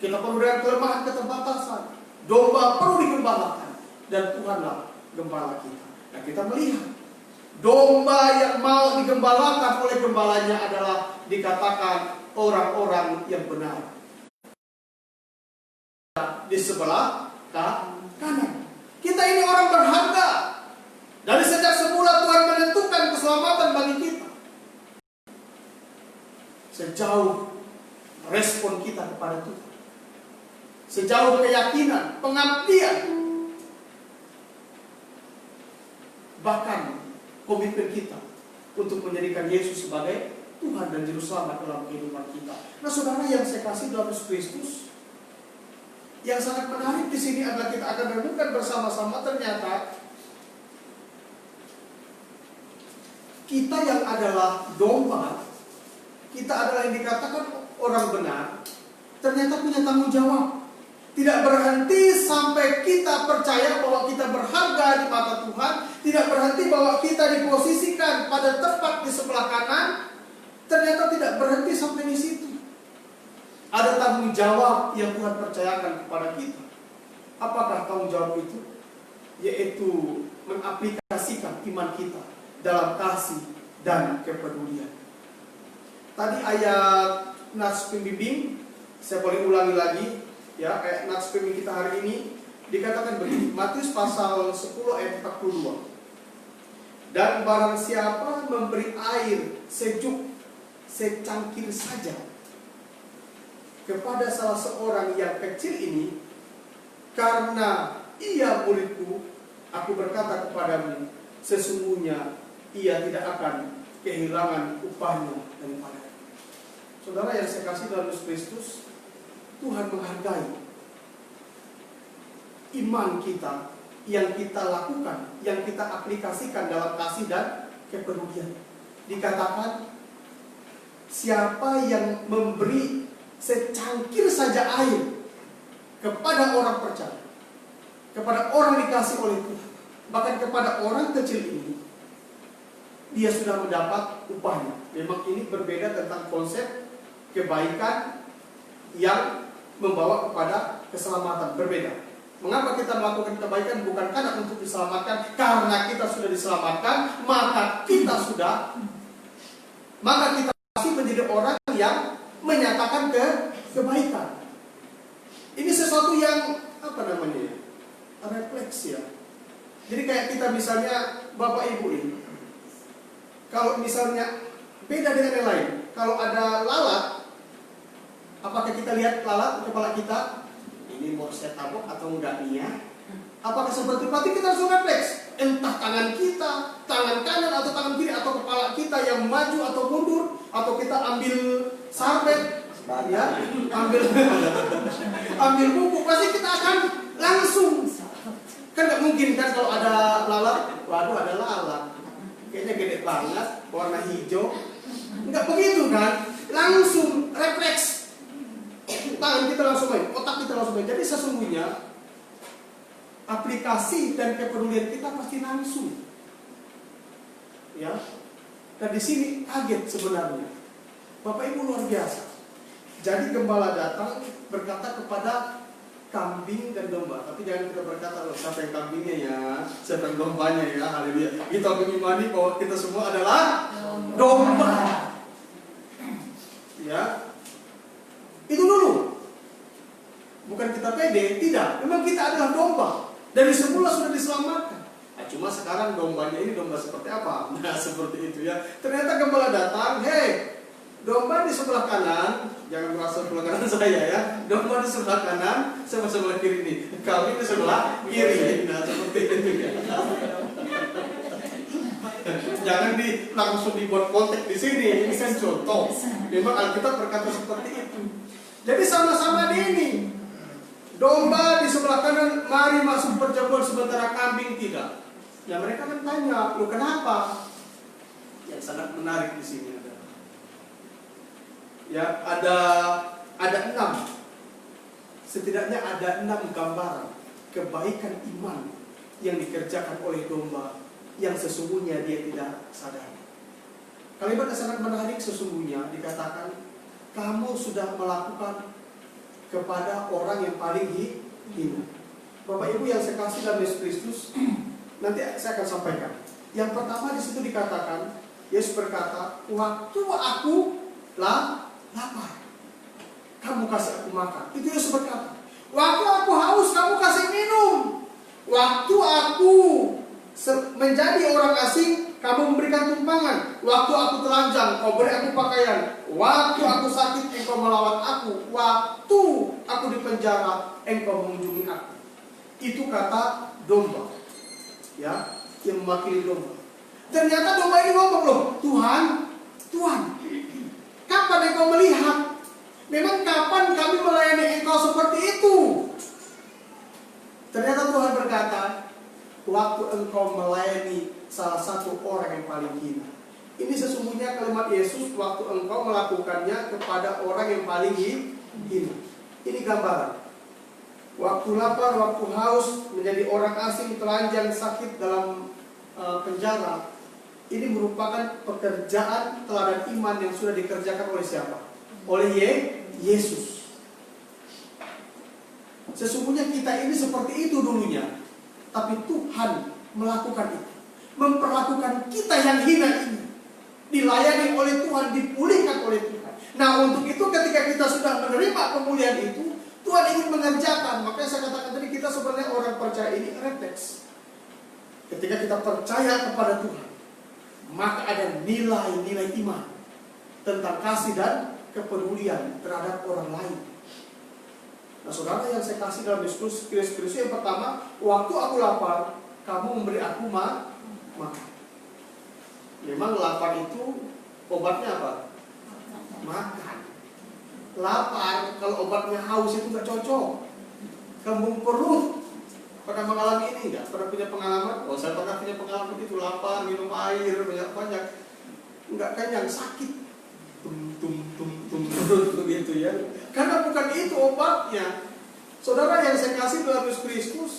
Kita perlu dengan kelemahan, keterbatasan. Domba perlu digembalakan, dan Tuhanlah gembala kita. Nah kita melihat domba yang mau digembalakan oleh gembalanya adalah dikatakan orang-orang yang benar. Di sebelah kanan. Kita ini orang berharga. Dari sejak semula Tuhan menentukan keselamatan bagi kita. Sejauh respon kita kepada Tuhan. Sejauh keyakinan, pengabdian, bahkan komitmen kita untuk menjadikan Yesus sebagai Tuhan dan Juru Selamat dalam kehidupan kita. Nah, saudara yang saya kasih dalam Yesus Kristus, yang sangat menarik di sini adalah kita akan renungkan bersama-sama ternyata kita yang adalah domba, kita adalah yang dikatakan orang benar, ternyata punya tanggung jawab. Tidak berhenti sampai kita percaya bahwa kita berharga di mata Tuhan. Tidak berhenti bahwa kita diposisikan pada tempat di sebelah kanan. Ternyata tidak berhenti sampai di situ. Ada tanggung jawab yang Tuhan percayakan kepada kita. Apakah tanggung jawab itu? Yaitu mengaplikasikan iman kita dalam kasih dan kepedulian. Tadi ayat nats pembimbing, saya boleh ulangi lagi. Ya, kayak nats pembimbing kita hari ini dikatakan begini, Matius pasal 10 ayat 42. Dan barang siapa memberi air sejuk secangkir saja kepada salah seorang yang kecil ini, karena ia muridku, aku berkata kepadamu, sesungguhnya ia tidak akan kehilangan upahnya daripada. Saudara yang saya kasih dalam Yesus Kristus, Tuhan menghargai iman kita yang kita lakukan, yang kita aplikasikan dalam kasih dan kepedulian. Dikatakan, siapa yang memberi secangkir saja air kepada orang percaya, kepada orang dikasih oleh Tuhan, bahkan kepada orang kecil ini, dia sudah mendapat upahnya. Memang ini berbeda tentang konsep kebaikan yang membawa kepada keselamatan, berbeda. Mengapa kita melakukan kebaikan? Bukan karena untuk diselamatkan, karena kita sudah diselamatkan, maka kita masih menjadi orang yang menyatakan kebaikan. Ini sesuatu yang refleks ya. Jadi kayak kita misalnya Bapak Ibu ini, kalau misalnya beda dengan yang lain, kalau ada lalat, apakah kita lihat lalat di kepala kita? Ini mau saya tabok atau enggak nih ya? Apakah seperti itu? Berarti kita harus refleks. Entah tangan kita, tangan kanan atau tangan kiri, atau kepala kita yang maju atau mundur, atau kita ambil sarbet, ya, ambil buku, pasti kita akan langsung. Kan nggak mungkin kan kalau ada lalat, waduh ada lalat, kayaknya gede banget, warna hijau. Nggak begitu kan? Langsung refleks. Tangan kita langsung main, otak kita langsung main. Jadi sesungguhnya aplikasi dan kepedulian kita pasti langsung. Ya. Dan di sini kaget sebenarnya. Bapak Ibu luar biasa. Jadi gembala datang berkata kepada kambing dan domba. Tapi jangan kita berkata loh, siapa yang kambingnya ya, siapa yang dombanya ya. Haleluya. Kita mengimani bahwa kita semua adalah domba. Ya. Itu dulu. Bukan kita pede, tidak. Memang kita adalah domba. Dari semula sudah diselamatkan. Nah, cuma sekarang dombanya ini domba seperti apa? Nah, seperti itu ya. Ternyata gembala datang, hei, domba di sebelah kanan, jangan merasa sebelah kanan saya ya. Domba di sebelah kanan, sebelah kiri ini. Kami di sebelah kiri. Nah, seperti itu ya. Jangan langsung dibuat konteks di sini. Ini kan contoh. Memang Alkitab berkata seperti itu. Jadi sama-sama di ini. Domba di sebelah kanan, mari masuk perjamuan, sementara kambing tidak. Ya mereka kan tanya, lu kenapa? Yang sangat menarik di sini adalah, ya ada 6, setidaknya ada 6 gambaran kebaikan iman yang dikerjakan oleh domba yang sesungguhnya dia tidak sadar. Kalimat yang sangat menarik sesungguhnya dikatakan, kamu sudah melakukan kepada orang yang paling hina. Bapak Ibu yang saya kasih dalam Yesus Kristus, nanti saya akan sampaikan. Yang pertama di situ dikatakan, Yesus berkata, waktu aku lapar, kamu kasih aku makan. Itu Yesus berkata. Waktu aku haus, kamu kasih minum. Waktu aku menjadi orang asing, kamu memberikan tumpangan. Waktu aku telanjang, kau beri aku pakaian. Waktu aku sakit, engkau engkau melawat aku, waktu aku di penjara, engkau mengunjungi aku. Itu kata domba, ya, yang mewakili domba. Ternyata domba ini ngomong loh, Tuhan, kapan engkau melihat? Memang kapan kami melayani engkau seperti itu? Ternyata Tuhan berkata, waktu engkau melayani salah satu orang yang paling hina. Ini sesungguhnya kalimat Yesus waktu engkau melakukannya kepada orang yang paling hina. Ini gambaran. Waktu lapar, waktu haus, menjadi orang asing, telanjang, sakit dalam penjara. Ini merupakan pekerjaan teladan iman yang sudah dikerjakan oleh siapa? Oleh Yesus. Sesungguhnya kita ini seperti itu dulunya, tapi Tuhan melakukan itu, memperlakukan kita yang hina ini, dilayani oleh Tuhan, dipulihkan oleh Tuhan. Nah, untuk itu ketika kita sudah menerima pemulihan itu, Tuhan ingin mengerjakan. Makanya saya katakan tadi, kita sebenarnya orang percaya ini refleks. Ketika kita percaya kepada Tuhan, maka ada nilai-nilai iman tentang kasih dan kepedulian terhadap orang lain. Nah, saudara yang saya kasih dalam diskusi yang pertama, waktu aku lapar, kamu memberi aku makan. Memang lapar itu obatnya apa? Makan. Lapar, kalau obatnya haus itu nggak cocok. Kembung perut. Pernah mengalami ini nggak? Pernah punya pengalaman? Oh, saya pernah punya pengalaman itu, lapar, minum air banyak-banyak, nggak kenyang, sakit. Begitu ya. Karena bukan itu obatnya. Saudara yang saya kasih dalam Yesus Kristus,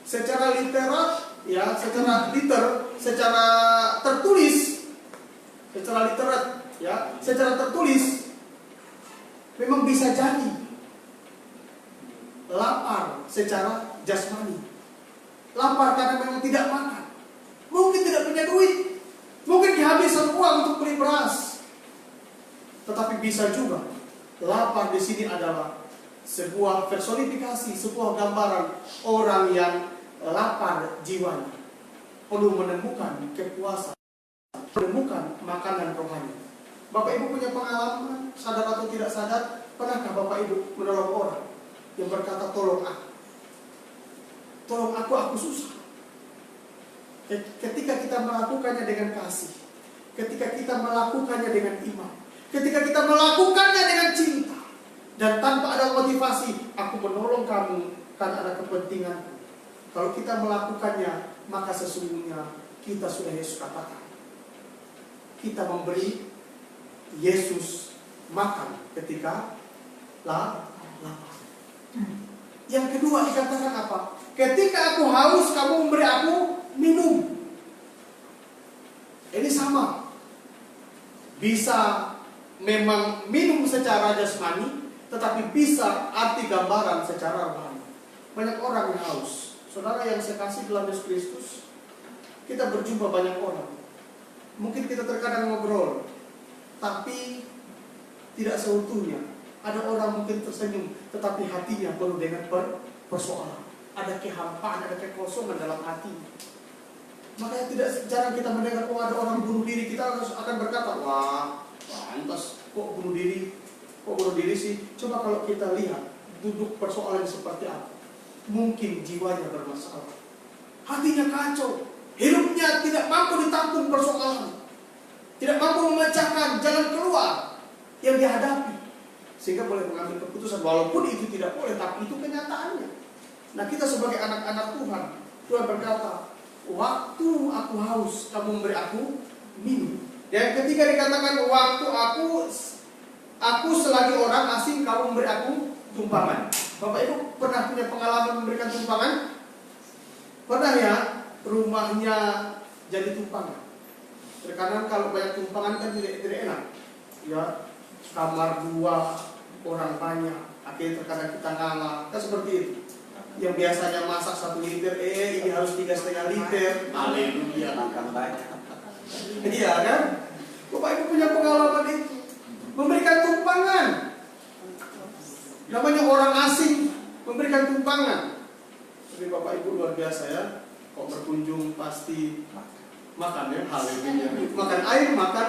secara literat, ya, secara tertulis, secara literat, ya, secara tertulis, memang bisa jadi lapar secara jasmani, lapar karena memang tidak makan, mungkin tidak punya duit, mungkin kehabisan uang untuk beli beras. Tetapi bisa juga lapar di sini adalah sebuah personifikasi, sebuah gambaran orang yang lapar jiwanya, perlu menemukan kepuasan, menemukan makanan rohani. Bapak Ibu punya pengalaman, sadar atau tidak sadar, pernahkah Bapak Ibu menolong orang yang berkata tolong aku susah. Ketika kita melakukannya dengan kasih, ketika kita melakukannya dengan iman, ketika kita melakukannya dengan cinta, dan tanpa ada motivasi, aku menolong kamu karena ada kepentinganku. Kalau kita melakukannya, maka sesungguhnya kita sudah Yesus katakan, kita memberi Yesus makan ketika lapar. Yang kedua dikatakan apa? Ketika aku haus, kamu memberi aku minum. Ini sama. Bisa memang minum secara jasmani, tetapi bisa arti gambaran secara rohani. Banyak orang yang haus. Saudara yang saya kasih dalam Yesus Kristus, kita berjumpa banyak orang. Mungkin kita terkadang ngobrol, tapi tidak seutuhnya. Ada orang mungkin tersenyum, tetapi hatinya penuh dengan persoalan. Ada kehampaan, ada kekosongan dalam hati. Makanya tidak jarang kita mendengar, oh ada orang bunuh diri. Kita akan berkata, wah, pantas kok bunuh diri sih. Coba kalau kita lihat duduk persoalan seperti apa, mungkin jiwanya bermasalah, hatinya kacau, hidupnya tidak mampu ditampung persoalan, tidak mampu memecahkan jalan keluar yang dihadapi, sehingga boleh mengambil keputusan. Walaupun itu tidak boleh, tapi itu kenyataannya. Nah, kita sebagai anak-anak Tuhan berkata, waktu aku haus, kamu memberi aku minum. Yang ketiga dikatakan, waktu aku selagi orang asing, kamu memberi aku tumpangan. Bapak Ibu pernah punya pengalaman memberikan tumpangan? Pernah ya, rumahnya jadi tumpangan. Terkadang kalau banyak tumpangan kan tidak enak. Ya, kamar 2, orang banyak, akhirnya terkadang kita ngalah. Kan seperti itu. Yang biasanya masak 1 liter, ini harus 3,5 liter. Haleluya, makan banyak. Iya kan? Bapak Ibu punya pengalaman itu, memberikan tumpangan. Namanya orang asing memberikan tumpangan. Tapi Bapak Ibu luar biasa ya. Kok berkunjung pasti makan ya, haleluya. Makan air, makan.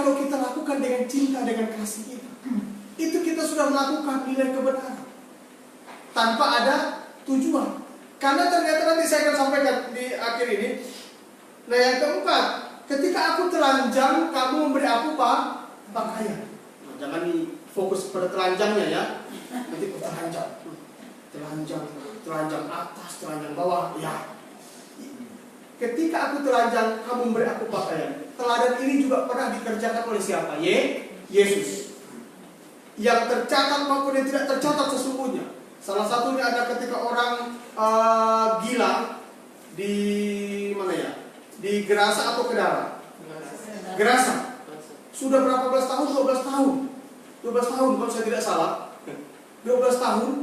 kalau kita lakukan dengan cinta, dengan kasih kita, itu kita sudah melakukan nilai kebenaran tanpa ada tujuan. Karena ternyata nanti saya akan sampaikan di akhir ini. Nah, yang keempat, ketika aku telanjang, kamu memberi aku pakaian. Nah, jangan fokus pada telanjangnya ya. Nanti telanjang atas, telanjang bawah. Ya. Ketika aku telanjang, kamu memberi aku pakaian. Teladan ini juga pernah dikerjakan oleh siapa? Yesus. Yang tercatat maupun yang tidak tercatat sesungguhnya. Salah satunya ada ketika orang gila di mana ya? Di Gerasa atau Kedara? Gerasa. Sudah berapa belas tahun? 12 tahun. 12 tahun kalau saya tidak salah. 12 tahun.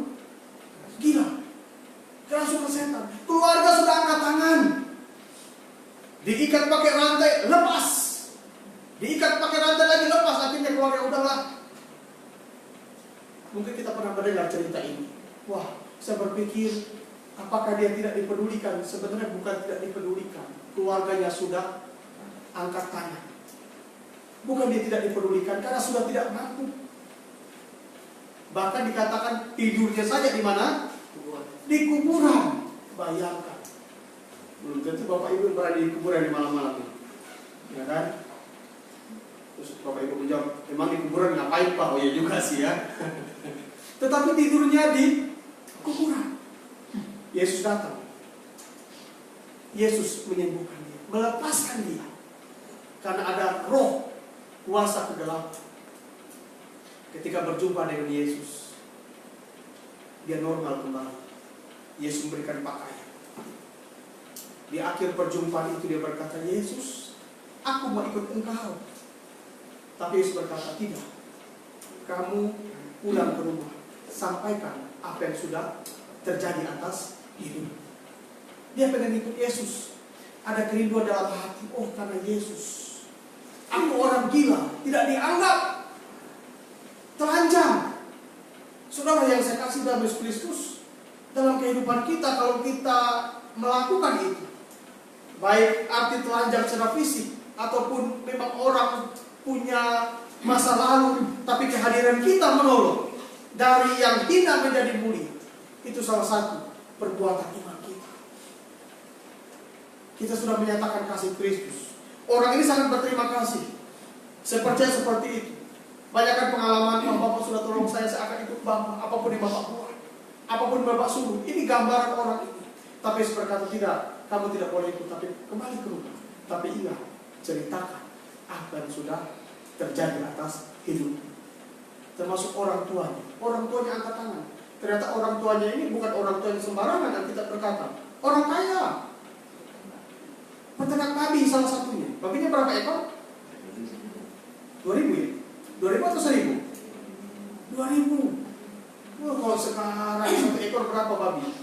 Gila. Kerasukan setan. Keluarga sudah angkat tangan. Diikat pakai rantai, lepas. Diikat pakai rantai lagi, lepas. Akhirnya keluarga udahlah. Mungkin kita pernah mendengar cerita ini. Wah, saya berpikir, apakah dia tidak dipedulikan? Sebenarnya bukan tidak dipedulikan. Keluarganya sudah angkat tangan. Bukan dia tidak dipedulikan, karena sudah tidak mampu. Bahkan dikatakan tidurnya saja di mana? Di kuburan. Bayangkan. Belum tentu Bapak Ibu berada di kuburan di malam-malam ini. Ya kan? Terus Bapak Ibu menjawab, emang di kuburan ngapain Pak? Oh ya juga sih ya. Tetapi tidurnya di kuburan. Yesus datang. Yesus menyembuhkan dia, melepaskan dia. Karena ada roh kuasa kegelapan. Ketika berjumpa dengan Yesus, dia normal kembali. Yesus memberikan pakaian. Di akhir perjumpaan itu dia berkata, Yesus, aku mau ikut engkau. Tapi Yesus berkata, tidak. Kamu pulang ke rumah. Sampaikan apa yang sudah terjadi atas hidup. Dia pengen ikut Yesus. Ada kerinduan dalam hati. Oh, karena Yesus. Aku orang gila. Tidak dianggap. Telanjang. Saudara yang saya kasih dalam Yesus Kristus. Dalam kehidupan kita, kalau kita melakukan itu, baik arti telanjang secara fisik, ataupun memang orang punya masa lalu, tapi kehadiran kita menolong dari yang hina menjadi mulia. Itu salah satu perbuatan iman kita. Kita sudah menyatakan kasih Kristus. Orang ini sangat berterima kasih. Saya percaya seperti itu. Banyakkan pengalaman, Bapak sudah tolong saya akan ikut Bapak, apapun yang Bapak buat, apapun Bapak suruh. Ini gambaran orang ini. Tapi saya berkata, tidak, kamu tidak boleh ikut, tapi kembali ke rumah. Tapi ingat, ceritakan apa yang sudah terjadi atas hidup. Termasuk orang tuanya. Orang tuanya angkat tangan. Ternyata orang tuanya ini bukan orang tua yang sembarangan yang kita berkata. Orang kaya. Peternak babi salah satunya. Babinya berapa ekor? 2.000 ya? 2.000 atau 1.000? 2.000. Oh, kalau sekarang 1 ekor berapa babi?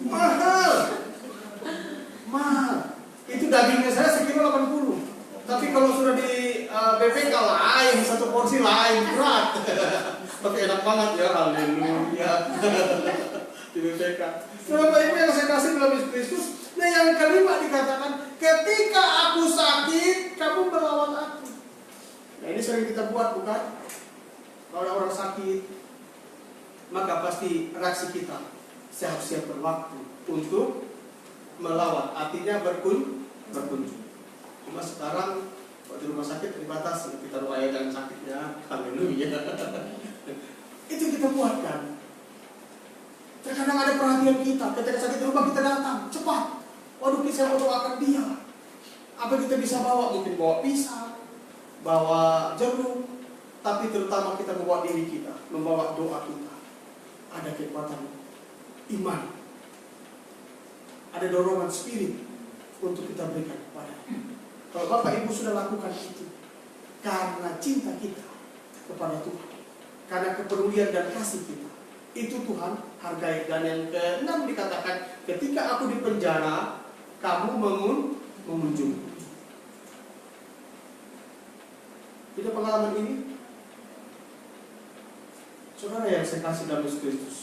Mahal. Mahal. Itu dagingnya saya sekilo 80. Tapi kalau sudah di BPK lain, satu porsi lain, berat. Tapi enak banget ya, haleluya. Di BPK. Bapak Ibu yang saya kasih dalam Yesus Kristus. Nah, yang kelima dikatakan, ketika aku sakit, kamu melawat aku. Nah, ini sering kita buat, bukan? Kalau orang sakit, maka pasti reaksi kita siap-siap berwaktu untuk melawat. Artinya berkunjung. Cuma sekarang di rumah sakit dibatasi, kita doain jangan sakit ya, haleluya. Itu kita buatkan. Terkadang ada perhatian kita, ketika sakit di rumah kita datang cepat. Waduh, saya mau doakan dia. Apa kita bisa bawa? Mungkin bawa pisau, bawa jeruk, tapi terutama kita membawa diri kita, membawa doa kita. Ada kekuatan iman, ada dorongan spirit untuk kita berikan kepada. Kalau Bapak Ibu sudah lakukan itu karena cinta kita kepada Tuhan, karena kepedulian dan kasih kita, itu Tuhan hargai. Dan yang keenam dikatakan, ketika aku di penjara, kamu mengunjungi. Tidak pengalaman ini, saudara yang saya kasih dalam Yesus Kristus,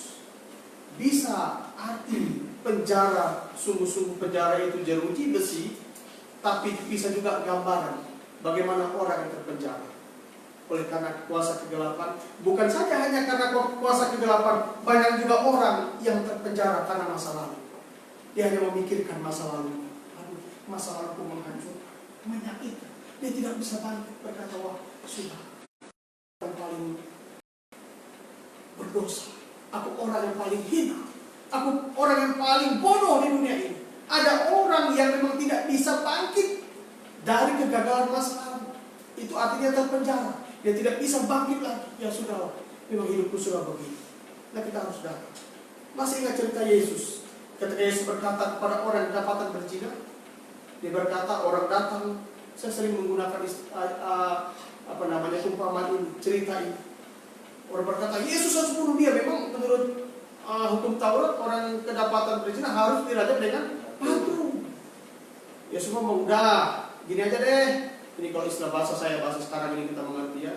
bisa arti penjara, sungguh-sungguh penjara itu jeruji besi, tapi bisa juga gambaran bagaimana orang yang terpenjara oleh karena kuasa kegelapan. Bukan saja hanya karena kuasa kegelapan, banyak juga orang yang terpenjara karena masa lalu. Dia hanya memikirkan masa lalu. Aduh, masa laluku menghancurkan, menyakitkan. Dia tidak bisa balik, berkata, wah sudah, yang paling berdosa. Aku orang yang paling hina. Aku orang yang paling bodoh di dunia ini. Ada orang yang memang tidak bisa bangkit dari kegagalan masa lalu. Itu artinya terpenjara. Dia tidak bisa bangkit lagi. Ya sudah, memang hidupku sudah begini. Nah, kita harus datang. Masih ingat cerita Yesus? Ketika Yesus berkata kepada orang yang kedapatan berzina, dia berkata, orang datang. Saya sering menggunakan umpamaan ini, cerita ini. Orang berkata, Yesus harus bunuh dia. Memang menurut hukum Taurat, orang yang kedapatan berzina harus dirajam dengan batu. Yesus ngomong, udah, gini aja deh. Ini kalau istilah bahasa sekarang ini kita mengerti ya.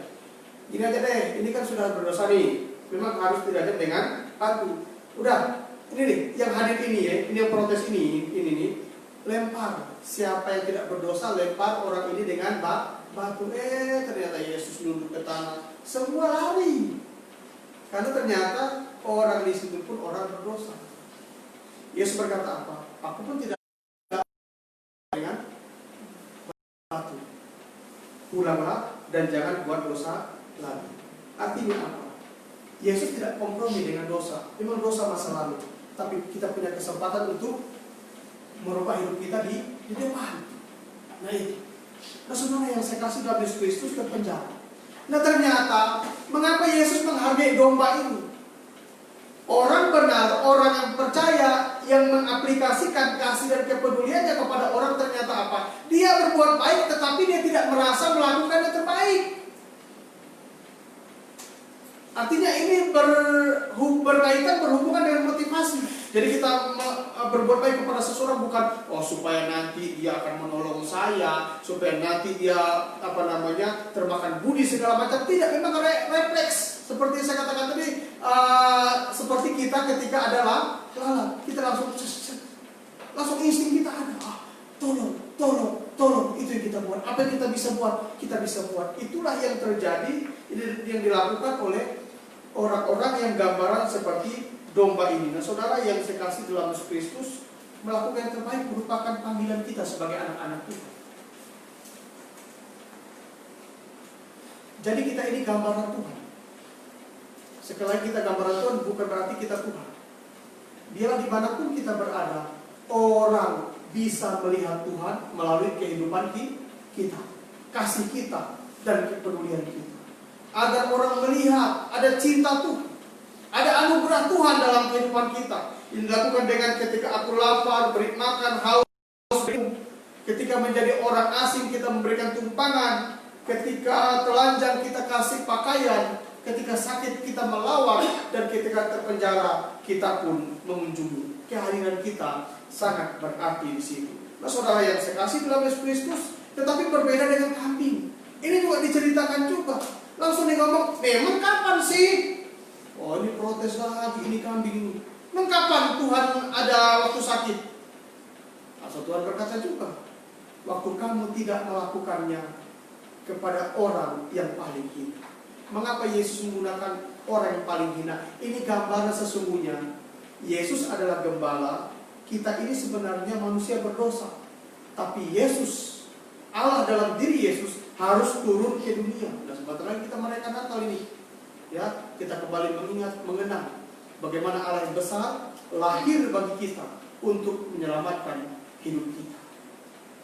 Gini aja deh, ini kan sudah berdosa nih. Memang harus dirajam dengan batu. Udah, ini nih, yang hadir ini ya, ini yang protes ini nih, lempar. Siapa yang tidak berdosa, lempar orang ini dengan batu. Ternyata Yesus nunduk ke tanah. Semua lari. Karena ternyata orang di situ pun orang berdosa. Yesus berkata apa? Aku pun tidak dengan batu. Pulanglah dan jangan buat dosa lagi. Artinya apa? Yesus tidak kompromi dengan dosa. Memang dosa masa lalu, tapi kita punya kesempatan untuk merubah hidup kita di depan. Nah itu. Nah saudara yang saya kasih dalam Yesus Kristus terpenjara. Nah ternyata mengapa Yesus menghargai domba ini? Orang benar, orang yang percaya, yang mengaplikasikan kasih dan kepeduliannya kepada orang, ternyata apa? Dia berbuat baik tetapi dia tidak merasa melakukan yang terbaik. Artinya ini berkaitan, berhubungan dengan motivasi. Jadi kita berbuat baik kepada seseorang bukan supaya nanti dia akan menolong saya, supaya nanti dia termakan budi segala macam. Tidak, memang refleks. Seperti saya katakan tadi, seperti kita ketika ada lalat, kita langsung insting kita ada. Tolong, itu yang kita buat. Apa yang kita bisa buat? Kita bisa buat. Itulah yang terjadi, yang dilakukan oleh orang-orang yang gambaran seperti domba ini. Nah saudara yang saya kasih dalam Yesus Kristus, melakukan yang terbaik merupakan panggilan kita sebagai anak-anak Tuhan. Jadi kita ini gambaran Tuhan. Sekali lagi kita gambaran Tuhan bukan berarti kita Tuhan. Biarlah dimanapun kita berada, orang bisa melihat Tuhan melalui kehidupan kita, kasih kita, dan kepedulian kita. Agar orang melihat ada cinta Tuhan, ada anugerah Tuhan dalam kehidupan kita. Ini dilakukan dengan ketika aku lapar, beri makan, haus, ketika menjadi orang asing kita memberikan tumpangan, ketika telanjang kita kasih pakaian, ketika sakit kita melawat, dan ketika terpenjara kita pun mengunjungi. Kehadiran kita sangat berarti di situ. Nah saudara yang saya kasih dalam Yesus Kristus, tetapi berbeda dengan kambing. Ini juga diceritakan juga. Langsung dia ngomong, memang kapan sih? Oh ini protes lagi, ini kambing ini. Memang kapan Tuhan ada waktu sakit? Asal Tuhan berkata juga, waktu kamu tidak melakukannya kepada orang yang paling hina. Mengapa Yesus menggunakan orang yang paling hina? Ini gambaran sesungguhnya Yesus adalah gembala. Kita ini sebenarnya manusia berdosa, tapi Yesus, Allah dalam diri Yesus harus turun ke dunia. Dan sebentar lagi kita merayakan Natal ini, ya, kita kembali mengenang bagaimana Allah yang besar lahir bagi kita untuk menyelamatkan hidup kita.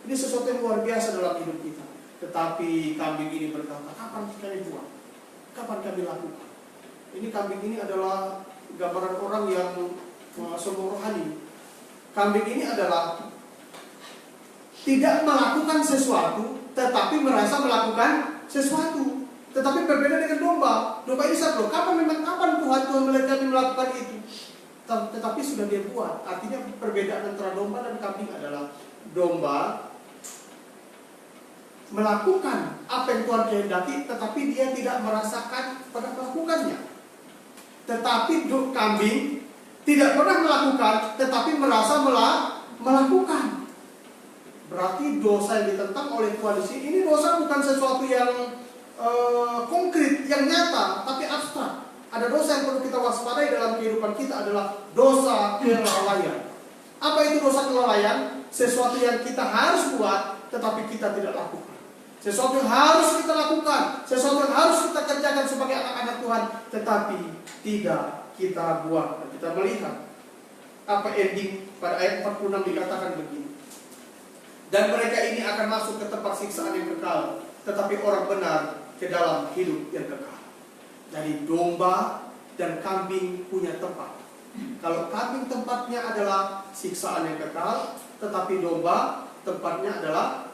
Ini sesuatu yang luar biasa dalam hidup kita. Tetapi kambing ini berkata, kapan kami buat? Kapan kami lakukan? Ini kambing ini adalah gambaran orang yang sombong rohani. Kambing ini adalah tidak melakukan sesuatu, tetapi merasa melakukan sesuatu. Tetapi berbeda dengan domba. Domba ini satu. Kapan Tuhan melihat kami melakukan itu? Tetapi sudah dia buat. Artinya perbedaan antara domba dan kambing adalah domba melakukan apa yang Tuhan kehendaki, tetapi dia tidak merasakan pada melakukannya. Tetapi kambing tidak pernah melakukan, tetapi merasa melakukan. Berarti dosa yang ditentang oleh Tuhan di sini, ini dosa bukan sesuatu yang konkret, yang nyata, tapi abstrak. Ada dosa yang perlu kita waspadai dalam kehidupan kita adalah dosa kelalaian. Apa itu dosa kelalaian? Sesuatu yang kita harus buat, tetapi kita tidak lakukan. Sesuatu yang harus kita lakukan, sesuatu yang harus kita kerjakan sebagai anak-anak Tuhan, tetapi tidak kita buat. Dan kita melihat apa ending pada ayat 46 dikatakan begini. Dan mereka ini akan masuk ke tempat siksaan yang kekal, tetapi orang benar ke dalam hidup yang kekal. Jadi domba dan kambing punya tempat. Kalau kambing tempatnya adalah siksaan yang kekal, tetapi domba tempatnya adalah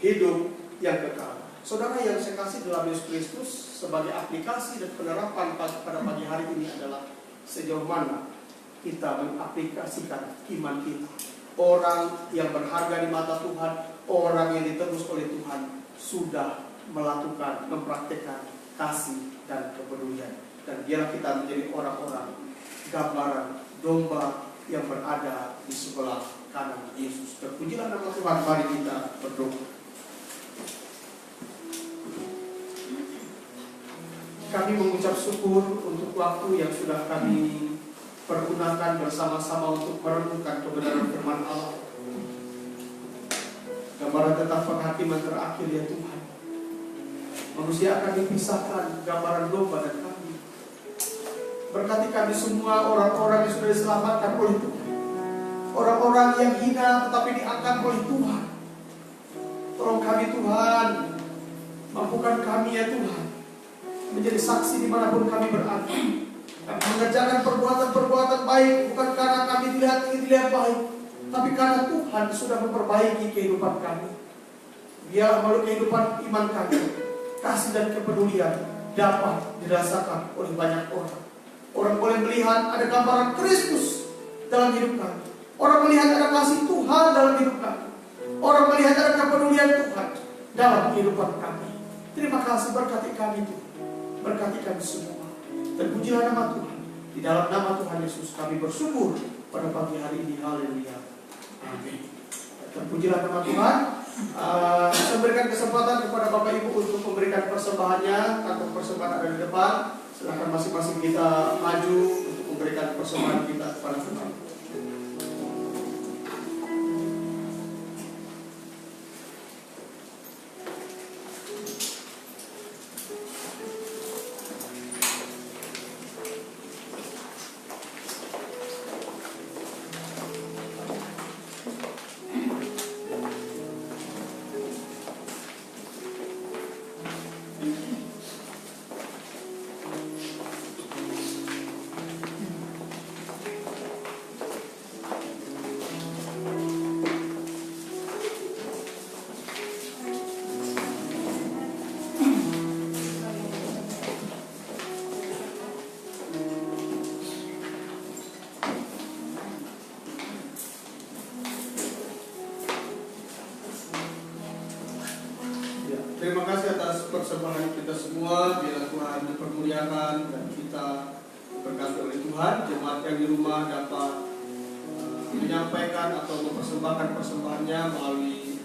hidup yang kekal. Saudara yang saya kasih dalam Yesus Kristus, sebagai aplikasi dan penerapan pada pagi hari ini adalah sejauh mana kita mengaplikasikan iman kita. Orang yang berharga di mata Tuhan, orang yang ditebus oleh Tuhan, sudah melakukan, mempraktikkan kasih dan kepedulian. Dan biarlah kita menjadi orang-orang gambaran domba yang berada di sebelah kanan Yesus. Terpujilah nama Tuhan. Mari kita berdoa. Kami mengucap syukur untuk waktu yang sudah kami pergunakan bersama-sama untuk merenungkan kebenaran firman Allah. Gambaran tentang penghakiman terakhir ya Tuhan. Manusia akan dipisahkan, gambaran domba dan kambing. Berkati kami semua orang-orang yang sudah diselamatkan oleh Tuhan. Orang-orang yang hina tetapi diangkat oleh Tuhan. Tolong kami Tuhan, mampukan kami ya Tuhan menjadi saksi dimanapun kami berada. Kami mengerjakan perbuatan-perbuatan baik bukan karena kami dilihat baik, tapi karena Tuhan sudah memperbaiki kehidupan kami. Biarlah melalui kehidupan iman kami, kasih dan kepedulian dapat dirasakan oleh banyak orang. Orang boleh melihat ada gambaran Kristus dalam hidup kami. Orang melihat ada kasih Tuhan dalam hidup kami. Orang melihat ada kepedulian Tuhan dalam kehidupan kami. Terima kasih, berkati kami Tuhan. Berkati kami semua. Dan pujilah nama Tuhan. Di dalam nama Tuhan Yesus kami bersyukur pada pagi hari ini. Haleluya. Amin. Dan pujilah nama Tuhan. Saya berikan kesempatan kepada Bapak Ibu untuk memberikan persembahannya. Kantong persembahan ada di depan. Silakan masing-masing kita maju untuk memberikan persembahan kita kepada Tuhan. Terima kasih atas persembahan kita semua. Biarlah Tuhan dipermuliakan dan kita berkati oleh Tuhan. Jemaat yang di rumah dapat menyampaikan atau mempersembahkan persembahannya melalui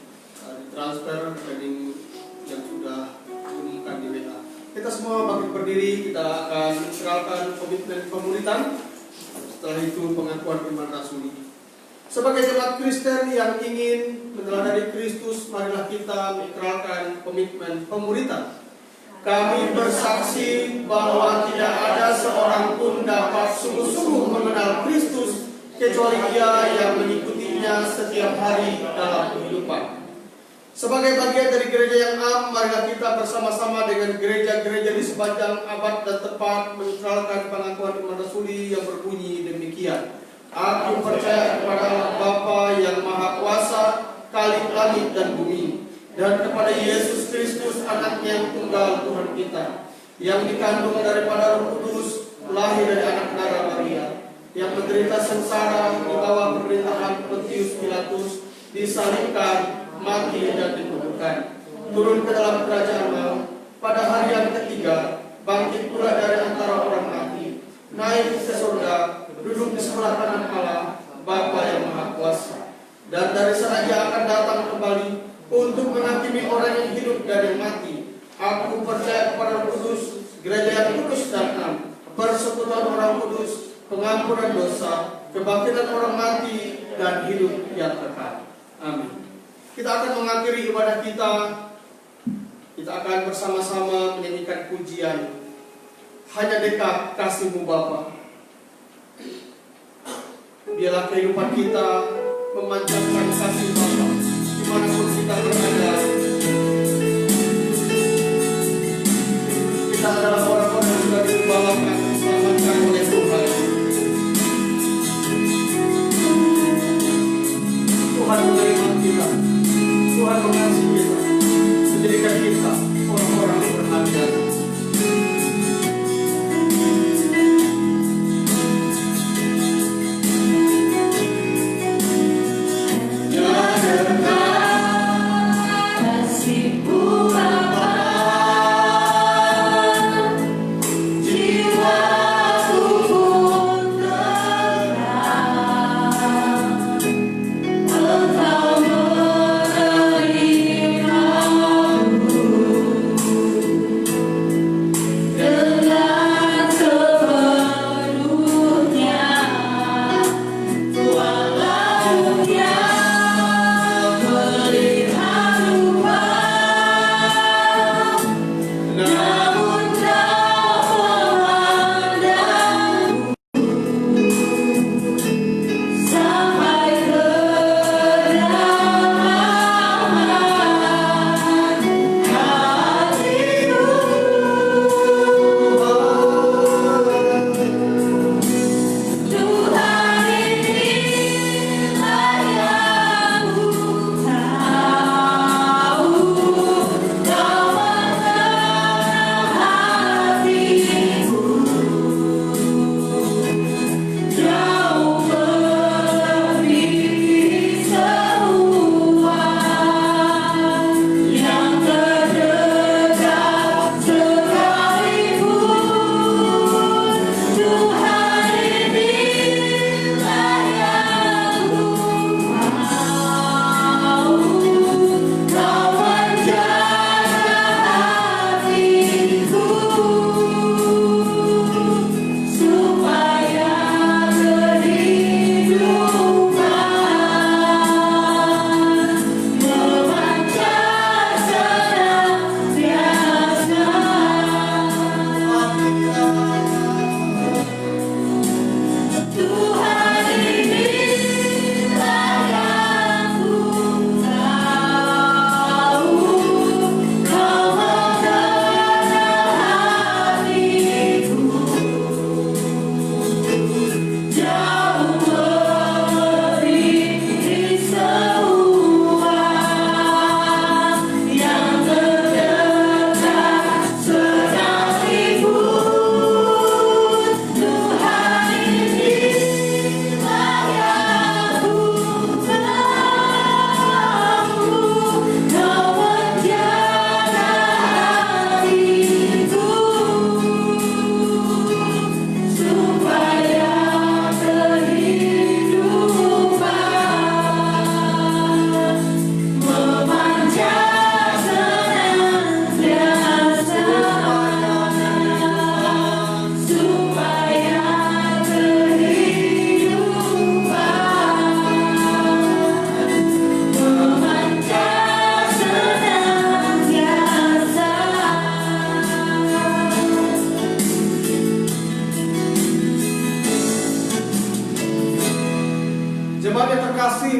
transfer rekening yang sudah diumumkan di WA. Kita semua bangkit berdiri, kita akan serahkan komitmen pemuritan. Setelah itu pengakuan iman rasuli. Sebagai jemaat Kristen yang ingin meneladani Kristus, marilah kita mengikrarkan komitmen pemuritan. Kami bersaksi bahwa tidak ada seorang pun dapat sungguh-sungguh mengenal Kristus kecuali Dia yang mengikutinya setiap hari dalam kehidupan. Sebagai bagian dari gereja yang am, marilah kita bersama-sama dengan gereja-gereja di sepanjang abad dan tempat mengikrarkan pengakuan iman rasuli yang berbunyi demikian. Aku percaya kepada Allah Bapa yang Maha Kuasa, Khalik langit dan bumi, dan kepada Yesus Kristus Anaknya yang tunggal Tuhan kita, yang dikandung daripada Roh Kudus, lahir dari anak darah Maria, yang menderita sengsara di bawah pemerintahan Pontius Pilatus, disalibkan, mati dan dikuburkan, turun ke dalam kerajaan maut, pada hari yang ketiga bangkit pula dari antara orang mati, naik ke surga, duduk di sebelah kanan Allah Bapa yang Maha Kuasa, dan dari sana Ia akan datang kembali untuk menghakimi orang yang hidup dan yang mati. Aku percaya kepada Roh Kudus, gereja yang kudus dan am, persekutuan orang kudus, pengampunan dosa, kebangkitan orang mati, dan hidup yang kekal. Amin. Kita akan mengakhiri ibadah kita. Kita akan bersama-sama menyanyikan pujian Hanya Dekat Kasih-Mu Bapa. Biarlah kehidupan kita memancarkan kasih Bapa dimanapun kita berada. Kita adalah orang-orang yang sudah dibawakan, diselamatkan oleh Tuhan. Tuhan menerima kita, Tuhan mengasihi kita, menjadikan kita orang-orang yang berharga.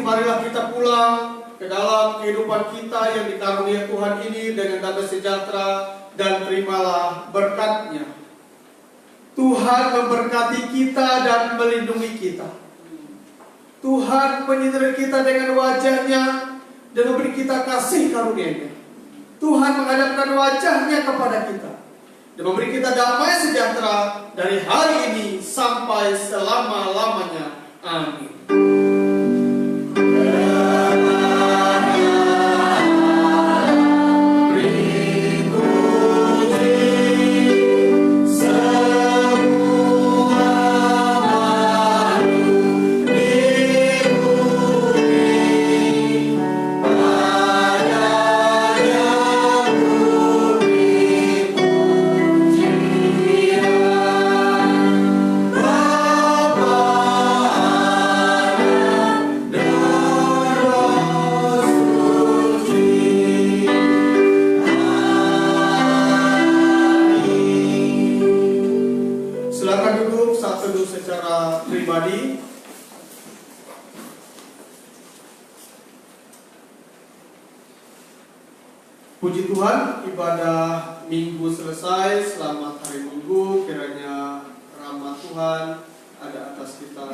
Marilah kita pulang ke dalam kehidupan kita yang dikaruniai Tuhan ini dengan damai sejahtera, dan terimalah berkat-Nya. Tuhan memberkati kita dan melindungi kita. Tuhan menyinari kita dengan wajah-Nya dan memberi kita kasih karunia-Nya. Tuhan menghadapkan wajah-Nya kepada kita dan memberi kita damai sejahtera dari hari ini sampai selama-lamanya. Amin. kembali. Puji Tuhan, ibadah Minggu selesai. Selamat hari Minggu. Kiranya rahmat Tuhan ada atas kita